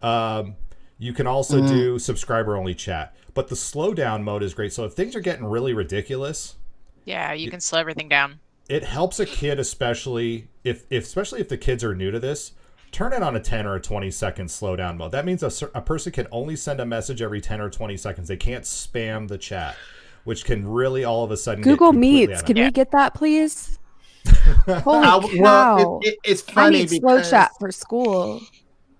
You can also do subscriber only chat, but the slow down mode is great. So if things are getting really ridiculous, you can slow everything down. It helps a kid, especially if the kids are new to this. Turn it on a 10 or a 20 second slow down mode. That means a person can only send a message every 10 or 20 seconds. They can't spam the chat, which can really all of a sudden Google Meets. Can we get that, please? Holy cow. It's funny because slow chat for school.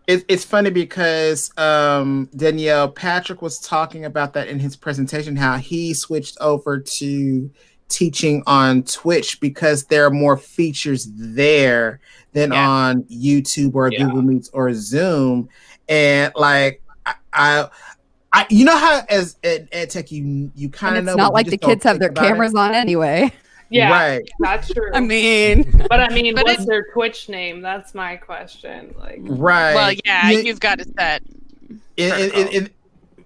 It's funny because Danielle, Patrick was talking about that in his presentation, how he switched over to teaching on Twitch because there are more features there than on YouTube or Google Meets or Zoom. And like I you know how as ed tech you kind of know, it's not like the kids have their cameras on anyway. Yeah, right. That's true. I mean, what's their Twitch name? That's my question. Like, right. Well, you've got it set.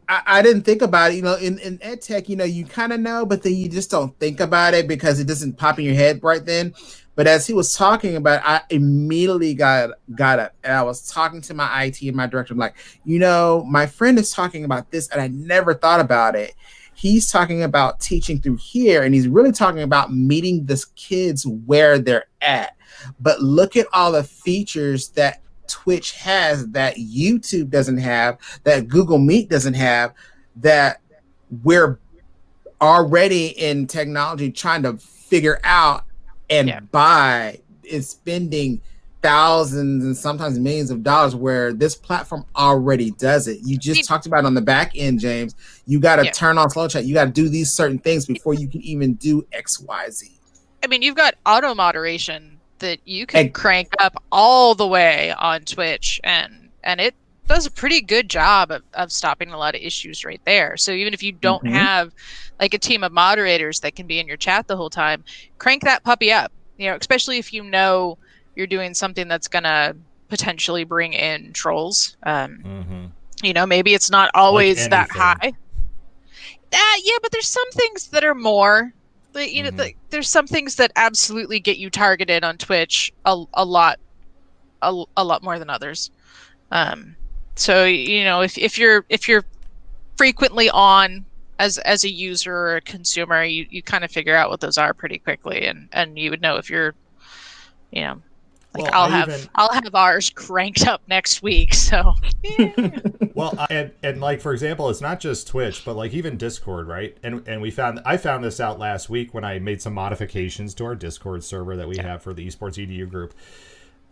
I didn't think about it. In ed tech, you kind of know, but then you just don't think about it because it doesn't pop in your head right then. But as he was talking about it, I immediately got up and I was talking to my IT and my director. I'm like, my friend is talking about this and I never thought about it. He's talking about teaching through here, and he's really talking about meeting the kids where they're at. But look at all the features that Twitch has that YouTube doesn't have, that Google Meet doesn't have, that we're already in technology trying to figure out and buy, is spending thousands and sometimes millions of dollars, where this platform already does it. You just talked about on the back end, James. You got to turn on slow chat. You got to do these certain things before you can even do X, Y, Z. I mean, you've got auto moderation that you can crank up all the way on Twitch, and it does a pretty good job of stopping a lot of issues right there. So even if you don't have like a team of moderators that can be in your chat the whole time, crank that puppy up. You know, especially if you know you're doing something that's gonna potentially bring in trolls. You know, maybe it's not always that high. Yeah, but there's some things that are more. You know, there's some things that absolutely get you targeted on Twitch a lot more than others. So you know, if you're frequently on as a user or a consumer, you kind of figure out what those are pretty quickly, and you would know if you're, you know, like I'll have ours cranked up next week. So well, and like for example, it's not just Twitch, but like even Discord, right? And I found this out last week when I made some modifications to our Discord server that we have for the Esports EDU group.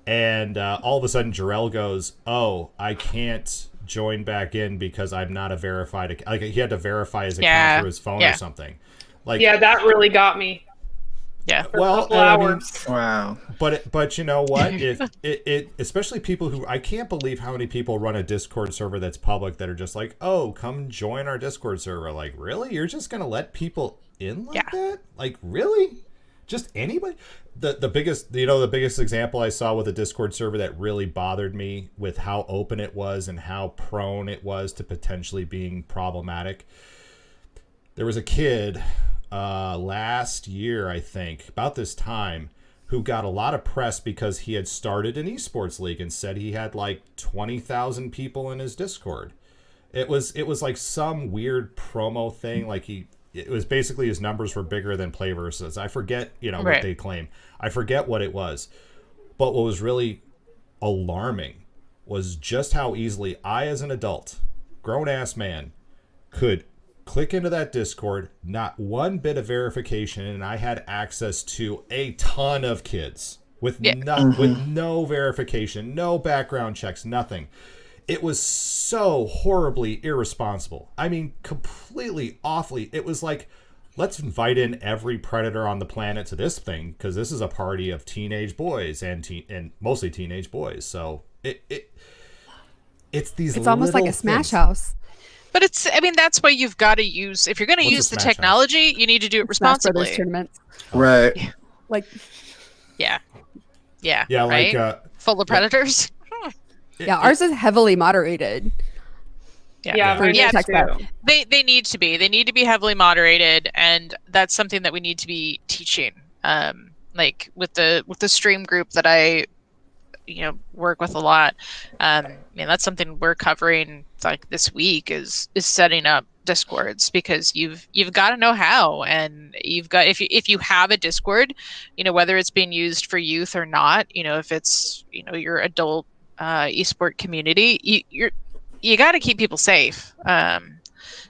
And all of a sudden, Jarrell goes, "Oh, I can't join back in because I'm not a verified." Like he had to verify his account through his phone or something. Like that really got me. Yeah. For a couple hours. Wow. But you know what? If it especially people who, I can't believe how many people run a Discord server that's public that are just like, "Oh, come join our Discord server." Like, really? You're just gonna let people in like that? Like, really? Just anybody? The biggest example I saw with a Discord server that really bothered me with how open it was and how prone it was to potentially being problematic. There was a kid last year, I think, about this time, who got a lot of press because he had started an esports league and said he had like 20,000 people in his Discord. It was like some weird promo thing. Like it was basically his numbers were bigger than play versus. I forget, what they claim. I forget what it was. But what was really alarming was just how easily I, as an adult, grown-ass man, could click into that Discord, not one bit of verification, and I had access to a ton of kids with no verification, no background checks, nothing. It was so horribly irresponsible. I mean, completely awfully. It was like, let's invite in every predator on the planet to this thing because this is a party of teenage boys and mostly teenage boys. So it's these. It's almost like a Smash House. But that's why you've got to use, if you're going to use the technology, you need to do it responsibly. Smash Brothers tournaments. Right. Like. Yeah. Right? Like full of predators. Yeah, ours is heavily moderated. Yeah. They need to be. They need to be heavily moderated, and that's something that we need to be teaching. Like with the stream group that I work with a lot. That's something we're covering like this week is setting up Discords, because you've got to know how, and you've got, if you have a Discord, whether it's being used for youth or not, if it's your adult esport community, you got to keep people safe. And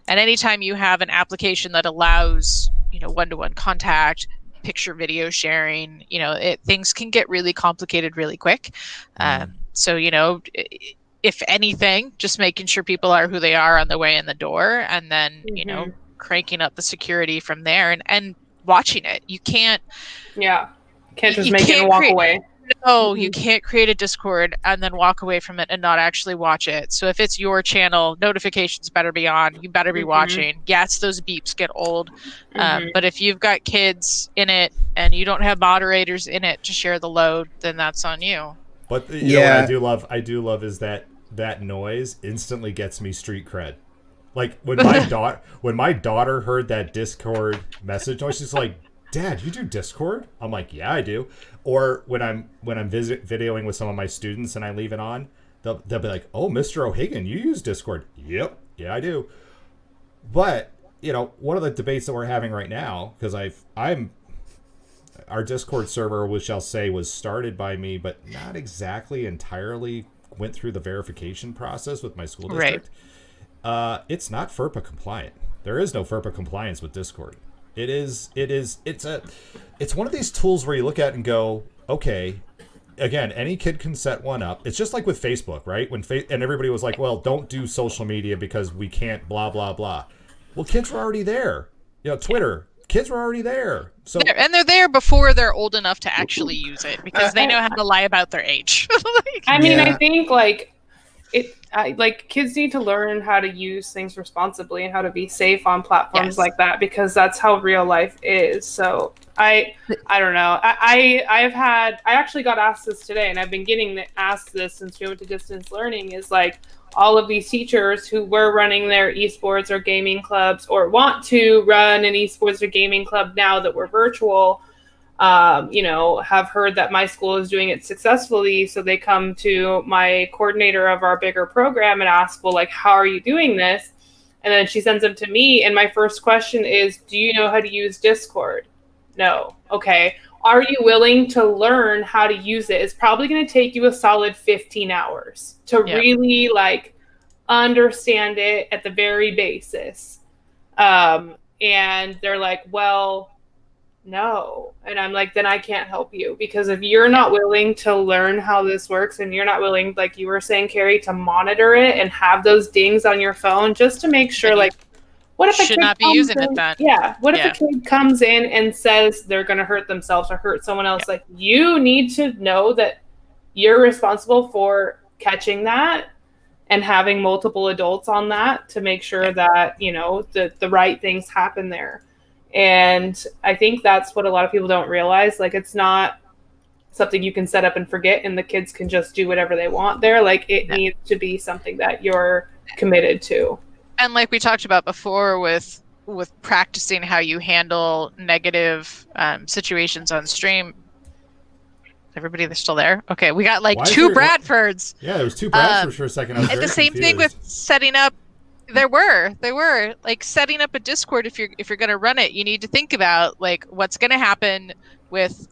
anytime you have an application that allows one-to-one contact, picture video sharing, things can get really complicated really quick. So if anything, just making sure people are who they are on the way in the door, and then cranking up the security from there, and watching it. You can't just make it and walk away. No, you can't create a Discord and then walk away from it and not actually watch it. So if it's your channel, notifications better be on. You better be watching. Yes, those beeps get old. But if you've got kids in it and you don't have moderators in it to share the load, then that's on you. But what I do love is that noise instantly gets me street cred. Like when my daughter heard that Discord message noise, she's like, "Dad, you do Discord?" I'm like, "Yeah, I do." Or when I'm videoing with some of my students and I leave it on, they'll be like, "Oh, Mr. O'Hagan, you use Discord?" "Yep, yeah, I do." But one of the debates that we're having right now, because our Discord server, which I'll say was started by me, but not exactly entirely went through the verification process with my school district. Right. It's not FERPA compliant. There is no FERPA compliance with Discord. It's one of these tools where you look at it and go, okay, again, any kid can set one up. It's just like with Facebook, right? And everybody was like, well, don't do social media because we can't blah, blah, blah. Well, kids were already there. Twitter, kids were already there. So and they're there before they're old enough to actually use it because they know how to lie about their age. I think kids need to learn how to use things responsibly and how to be safe on platforms like that, because that's how real life is. So I don't know. I actually got asked this today, and I've been getting asked this since we went to distance learning, is like all of these teachers who were running their esports or gaming clubs or want to run an esports or gaming club now that we're virtual, have heard that my school is doing it successfully. So they come to my coordinator of our bigger program and ask, well, like, how are you doing this? And then she sends them to me. And my first question is, do you know how to use Discord? No. Okay. Are you willing to learn how to use it? It's probably going to take you a solid 15 hours to really understand it at the very basis. And they're like, well, no. And I'm like, then I can't help you, because if you're not willing to learn how this works and you're not willing, like you were saying, Carrie, to monitor it and have those dings on your phone just to make sure, like, what if a kid not be using it then? Yeah. What if a kid comes in and says they're going to hurt themselves or hurt someone else? Like, you need to know that you're responsible for catching that and having multiple adults on that to make sure that, the right things happen there. And I think that's what a lot of people don't realize. Like, it's not something you can set up and forget and the kids can just do whatever they want there. Like, it needs to be something that you're committed to. And like we talked about before with practicing how you handle negative situations on stream. Everybody, they're still there? Okay, we got two Bradfords. Yeah, there was two Bradfords for a second. I was and the same thing with setting up. They were like setting up a Discord. If you're going to run it, you need to think about like what's going to happen with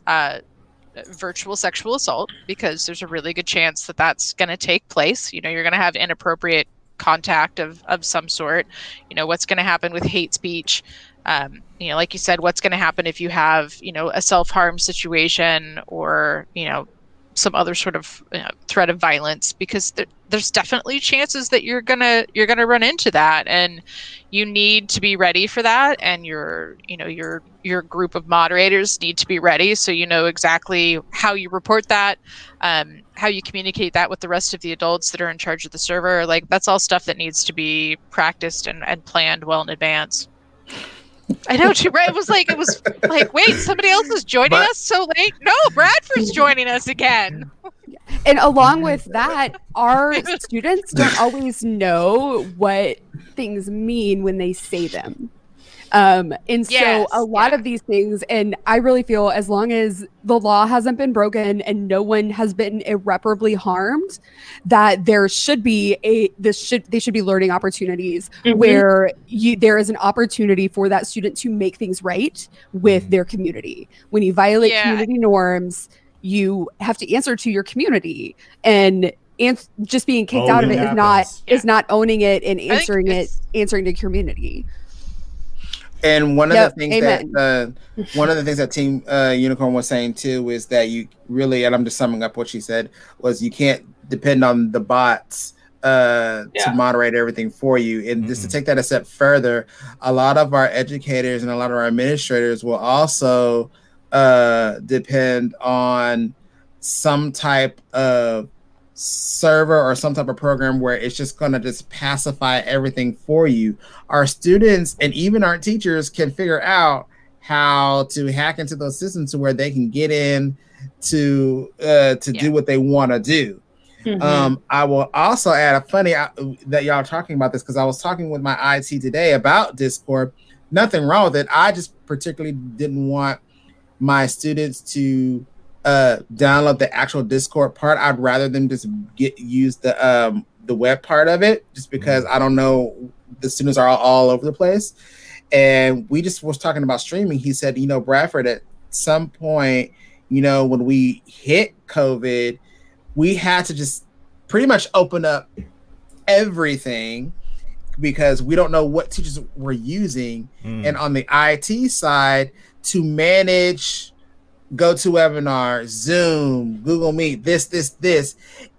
virtual sexual assault, because there's a really good chance that that's going to take place. You're going to have inappropriate contact of some sort. What's going to happen with hate speech. Like you said, what's going to happen if you have a self-harm situation or some other sort of threat of violence, because there's definitely chances that you're gonna run into that, and you need to be ready for that, and your group of moderators need to be ready, so you know exactly how you report that, how you communicate that with the rest of the adults that are in charge of the server. Like, that's all stuff that needs to be practiced and planned well in advance. I know, too. It was like, wait, somebody else is joining us so late? No, Bradford's joining us again. And along with that, our students don't always know what things mean when they say them. So a lot of these things, and I really feel as long as the law hasn't been broken and no one has been irreparably harmed, that there should be they should be learning opportunities where there is an opportunity for that student to make things right with their community. When you violate community norms, you have to answer to your community, and just being kicked out of it is not owning it and answering to community. And one of the things that Team Unicorn was saying too is that you really, and I'm just summing up what she said, was you can't depend on the bots to moderate everything for you. And just to take that a step further, a lot of our educators and a lot of our administrators will also depend on some type of server or some type of program where it's just going to just pacify everything for you. Our students and even our teachers can figure out how to hack into those systems to where they can get in to do what they want to do. I will also add a funny that y'all are talking about this, because I was talking with my IT today about Discord. Nothing wrong with it. I just particularly didn't want my students to download the actual Discord part. I'd rather them just use the web part of it, just because I don't know, the students are all over the place. And we just was talking about streaming. He said, Bradford, at some point, when we hit COVID, we had to just pretty much open up everything because we don't know what teachers were using. And on the IT side, to manage GoToWebinar, Zoom, Google Meet, this.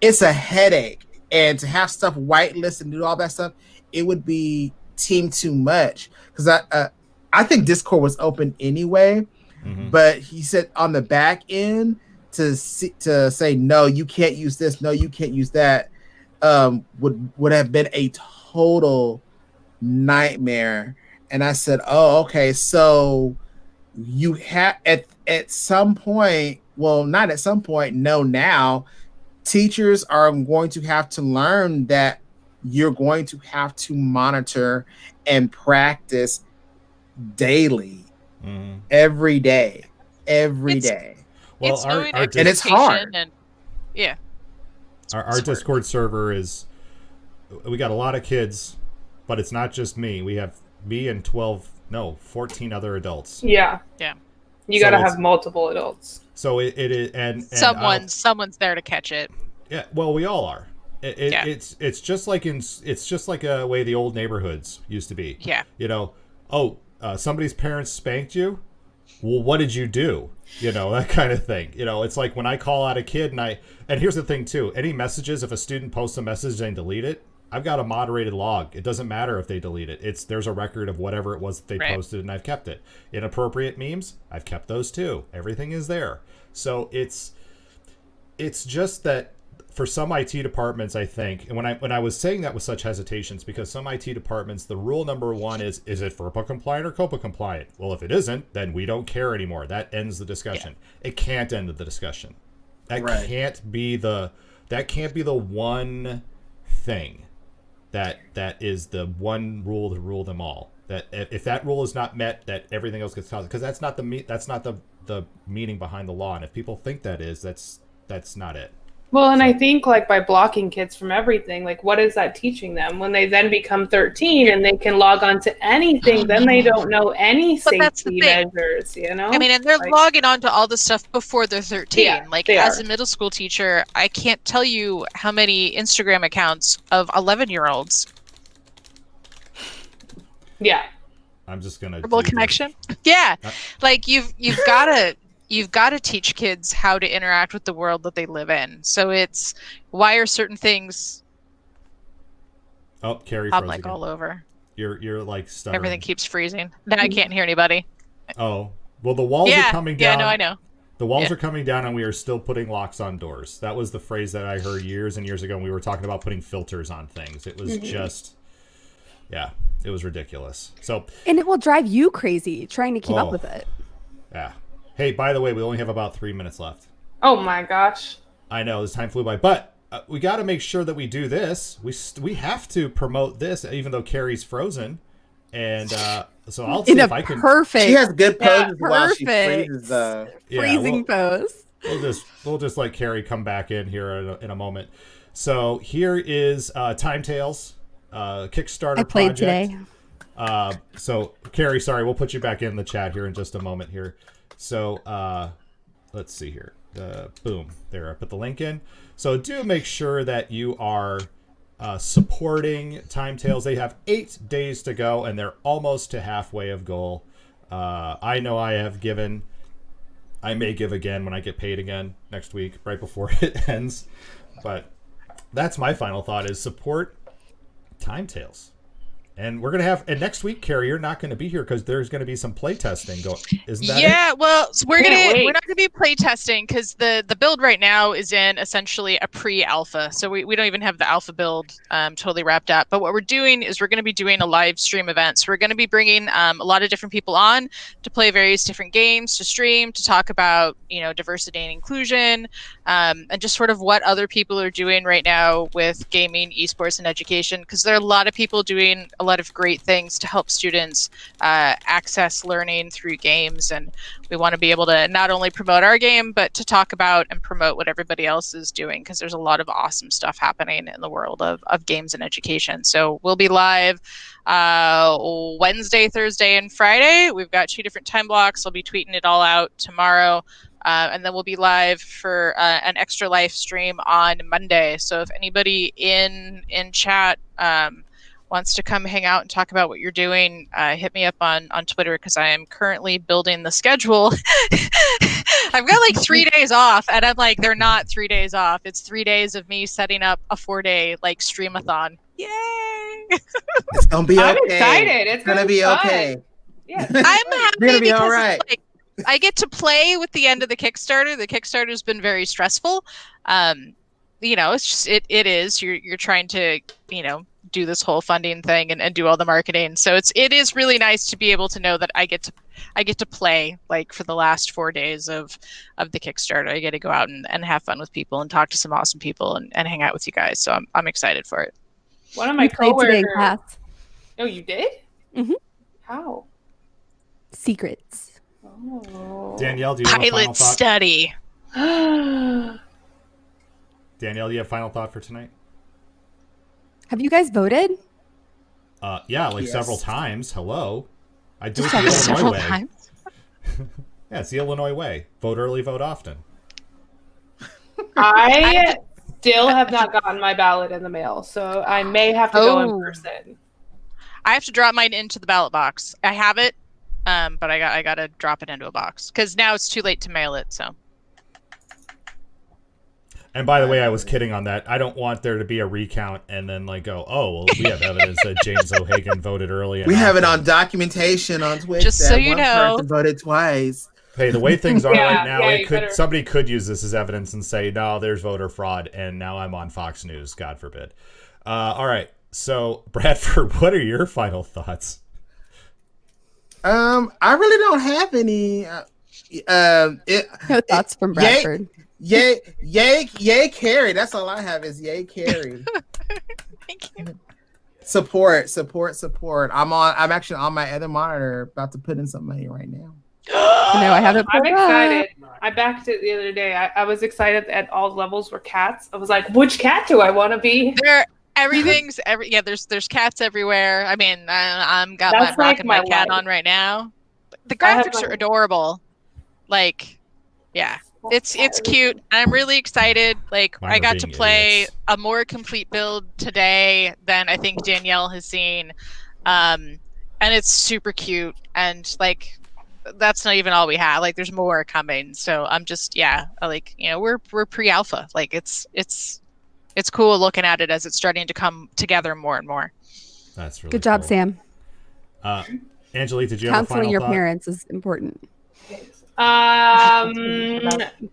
It's a headache. And to have stuff whitelisted and do all that stuff, it would be team too much. Because I think Discord was open anyway, but he said on the back end to say no, you can't use this, no, you can't use that, would have been a total nightmare. And I said, oh, okay, so you have at some point, well, not at some point, no, now teachers are going to have to learn that you're going to have to monitor and practice daily, every day. Well, it's our and it's hard. And yeah, our Discord server is, we got a lot of kids, but it's not just me. We have me and 14 other adults. Yeah. You got to have multiple adults. So it is, and someone's there to catch it. Yeah, well, we all are. It's just like a way the old neighborhoods used to be. Yeah. Somebody's parents spanked you. Well, what did you do? That kind of thing. It's like when I call out a kid and here's the thing too. Any messages, if a student posts a message and delete it, I've got a moderated log. It doesn't matter if they delete it. There's a record of whatever it was that they posted, and I've kept it. Inappropriate memes, I've kept those too. Everything is there. So it's just that for some IT departments, I think, and when I was saying that with such hesitations, because some IT departments, the rule number one is it FERPA compliant or COPA compliant? Well, if it isn't, then we don't care anymore. That ends the discussion. It can't end the discussion. That can't be the one thing that is the one rule to rule them all. That if that rule is not met, that everything else gets caused, because that's not the meaning behind the law. And if people think that is, that's not it. Well, and I think by blocking kids from everything, what is that teaching them? When they then become 13 and they can log on to anything, then they don't know any safety measures, I mean, and they're logging on to all this stuff before they're 13. Yeah, as a middle school teacher, I can't tell you how many Instagram accounts of 11-year-olds. Yeah. I'm just going to connection. Yeah. You've got to teach kids how to interact with the world that they live in. So it's, why are certain things... Oh, Carrie I'm froze again. all over. You're stuttering. Everything keeps freezing. Now I can't hear anybody. Oh, well, the walls are coming down. Yeah, no, I know. The walls are coming down, and we are still putting locks on doors. That was the phrase that I heard years and years ago when we were talking about putting filters on things. It was just, it was ridiculous. So, and it will drive you crazy trying to keep up with it. Yeah. Hey, by the way, we only have about 3 minutes left. Oh my gosh. I know, this time flew by, but we got to make sure that we do this. We have to promote this, even though Carrie's frozen. And so I'll see if I can. Perfect. She has good poses while she freezes the freezing pose. We'll just let Carrie come back in here in a moment. So here is Time Tales Kickstarter I played project. Today. So Carrie, sorry, we'll put you back in the chat here in just a moment here. So let's see here. Boom. There, I put the link in. So do make sure that you are supporting Time Tales. They have 8 days to go, and they're almost to halfway of goal. I know I have given. I may give again when I get paid again next week, right before it ends. But that's my final thought: is support Time Tales. And we're going to have, and next week, Carrie, you're not going to be here because there's going to be some play testing going. Isn't that it? Well, so we're not going to be play testing because the build right now is in essentially a pre-alpha. So we don't even have the alpha build totally wrapped up. But what we're doing is we're going to be doing a live stream event. So we're going to be bringing a lot of different people on to play various different games, to stream, to talk about, diversity and inclusion, and just sort of what other people are doing right now with gaming, esports, and education. Because there are a lot of people doing a lot of great things to help students access learning through games, and we want to be able to not only promote our game but to talk about and promote what everybody else is doing, because there's a lot of awesome stuff happening in the world of games and education. So we'll be live Wednesday, Thursday, and Friday. We've got 2 different time blocks. I'll be tweeting it all out tomorrow. And then we'll be live for an extra live stream on Monday. So if anybody in chat wants to come hang out and talk about what you're doing, hit me up on Twitter, because I am currently building the schedule I've got like 3 days off, and I'm like, they're not 3 days off. It's 3 days of me setting up a 4-day like streamathon. Yay! It's gonna be okay. I'm excited. It's gonna be fun. okay. Yeah. I'm happy You're gonna be because all right. like, I get to play with the end of the Kickstarter. The Kickstarter's been very stressful. It's just it is. You're trying to, do this whole funding thing and do all the marketing. So it is really nice to be able to know that I get to play like for the last 4 days of the Kickstarter. I get to go out and have fun with people and talk to some awesome people and hang out with you guys. So I'm excited for it. One of my We played today in coworkers. class. Oh, you did? Mhm. How? Secrets. Oh. Danielle, do you have a final Pilot thought? study. Danielle, do you have a final thought for tonight? Have you guys voted? Yeah, Yes. several times. Hello. I do it Just the Several Illinois way. times. Yeah, it's the Illinois way. Vote early, vote often. I still have not gotten my ballot in the mail, so I may have to go in Oh. person. I have to drop mine into the ballot box. I have it, but I gotta drop it into a box because now it's too late to mail it. So And by the way, I was kidding on that. I don't want there to be a recount and then go, oh, well, we have evidence that James O'Hagan voted early. We have it often. on documentation on Twitch. Just so that you one know. person voted twice. Hey, the way things are Yeah, right now, yeah, you better- somebody could use this as evidence and say, no, there's voter fraud, and now I'm on Fox News. God forbid. All right. So, Bradford, what are your final thoughts? I really don't have any. No thoughts from Bradford. Yay, Carrie. That's all I have is yay, Carrie. thank you. Support. I'm actually on my other monitor, about to put in some money right now. No, I haven't. I'm put up. excited. I backed it the other day. I was excited that all levels were cats. I was like, which cat do I want to be? There's cats everywhere. I mean, I'm got That's my like rocking my my cat life. on right now. The I have graphics my- are adorable. It's cute. I'm really excited. Mine I are got to being play idiots. a more complete build today than I think Danielle has seen. And it's super cute. And that's not even all we have. There's more coming. So I'm just we're pre-alpha. It's cool looking at it as it's starting to come together more and more. That's really Good job, cool. Sam. Angelique, did you have a Counseling final your thought? parents is important.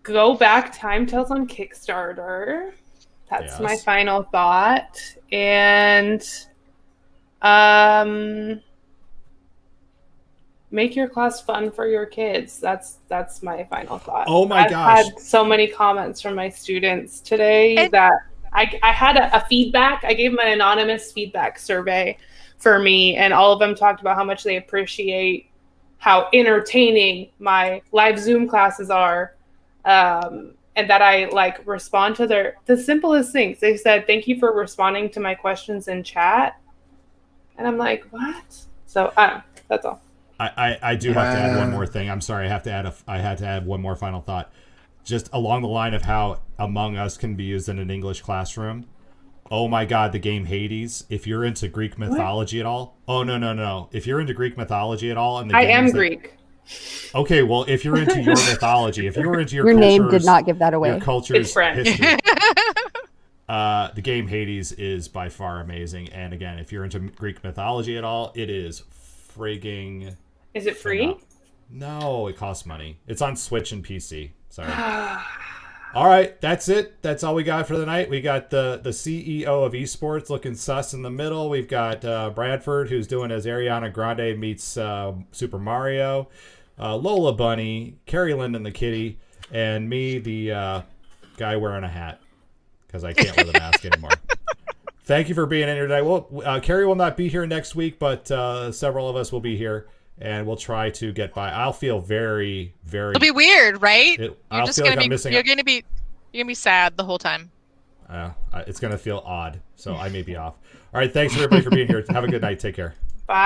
Go back time tells on Kickstarter. That's Yes. my final thought. And make your class fun for your kids. That's my final thought. Oh my I've gosh. had so many comments from my students today And- that I had a feedback. I gave them an anonymous feedback survey for me, and all of them talked about how much they appreciate how entertaining my live Zoom classes are, and that I respond to the simplest things. They said, "Thank you for responding to my questions in chat," and I'm like, "What?" So that's all. I do have to add one Wow. more thing. I'm sorry, I had to add one more final thought. Just along the line of how Among Us can be used in an English classroom. Oh my God, the game Hades. If you're into Greek mythology at all. Oh, no. If you're into Greek mythology at all. And I am Greek. Okay, well, if you're into your mythology, if you're into your Your name culture's- did not give that away. your culture's It's French. history. The game Hades is by far amazing. And again, if you're into Greek mythology at all, it is frigging... Is it free? No, it costs money. It's on Switch and PC. Sorry. All right, that's it. That's all we got for the night. We got the CEO of Esports looking sus in the middle. We've got Bradford, who's doing as Ariana Grande meets Super Mario. Lola Bunny, Carrie Linden the kitty, and me, the guy wearing a hat because I can't wear the mask anymore. Thank you for being in here today. Well, Carrie will not be here next week, but several of us will be here. And we'll try to get by. I'll feel very, very. It'll be weird, right? I'll feel like I'm missing you're gonna be sad the whole time. It's gonna feel odd, so I may be off. All right, thanks everybody for being here. Have a good night. Take care. Bye.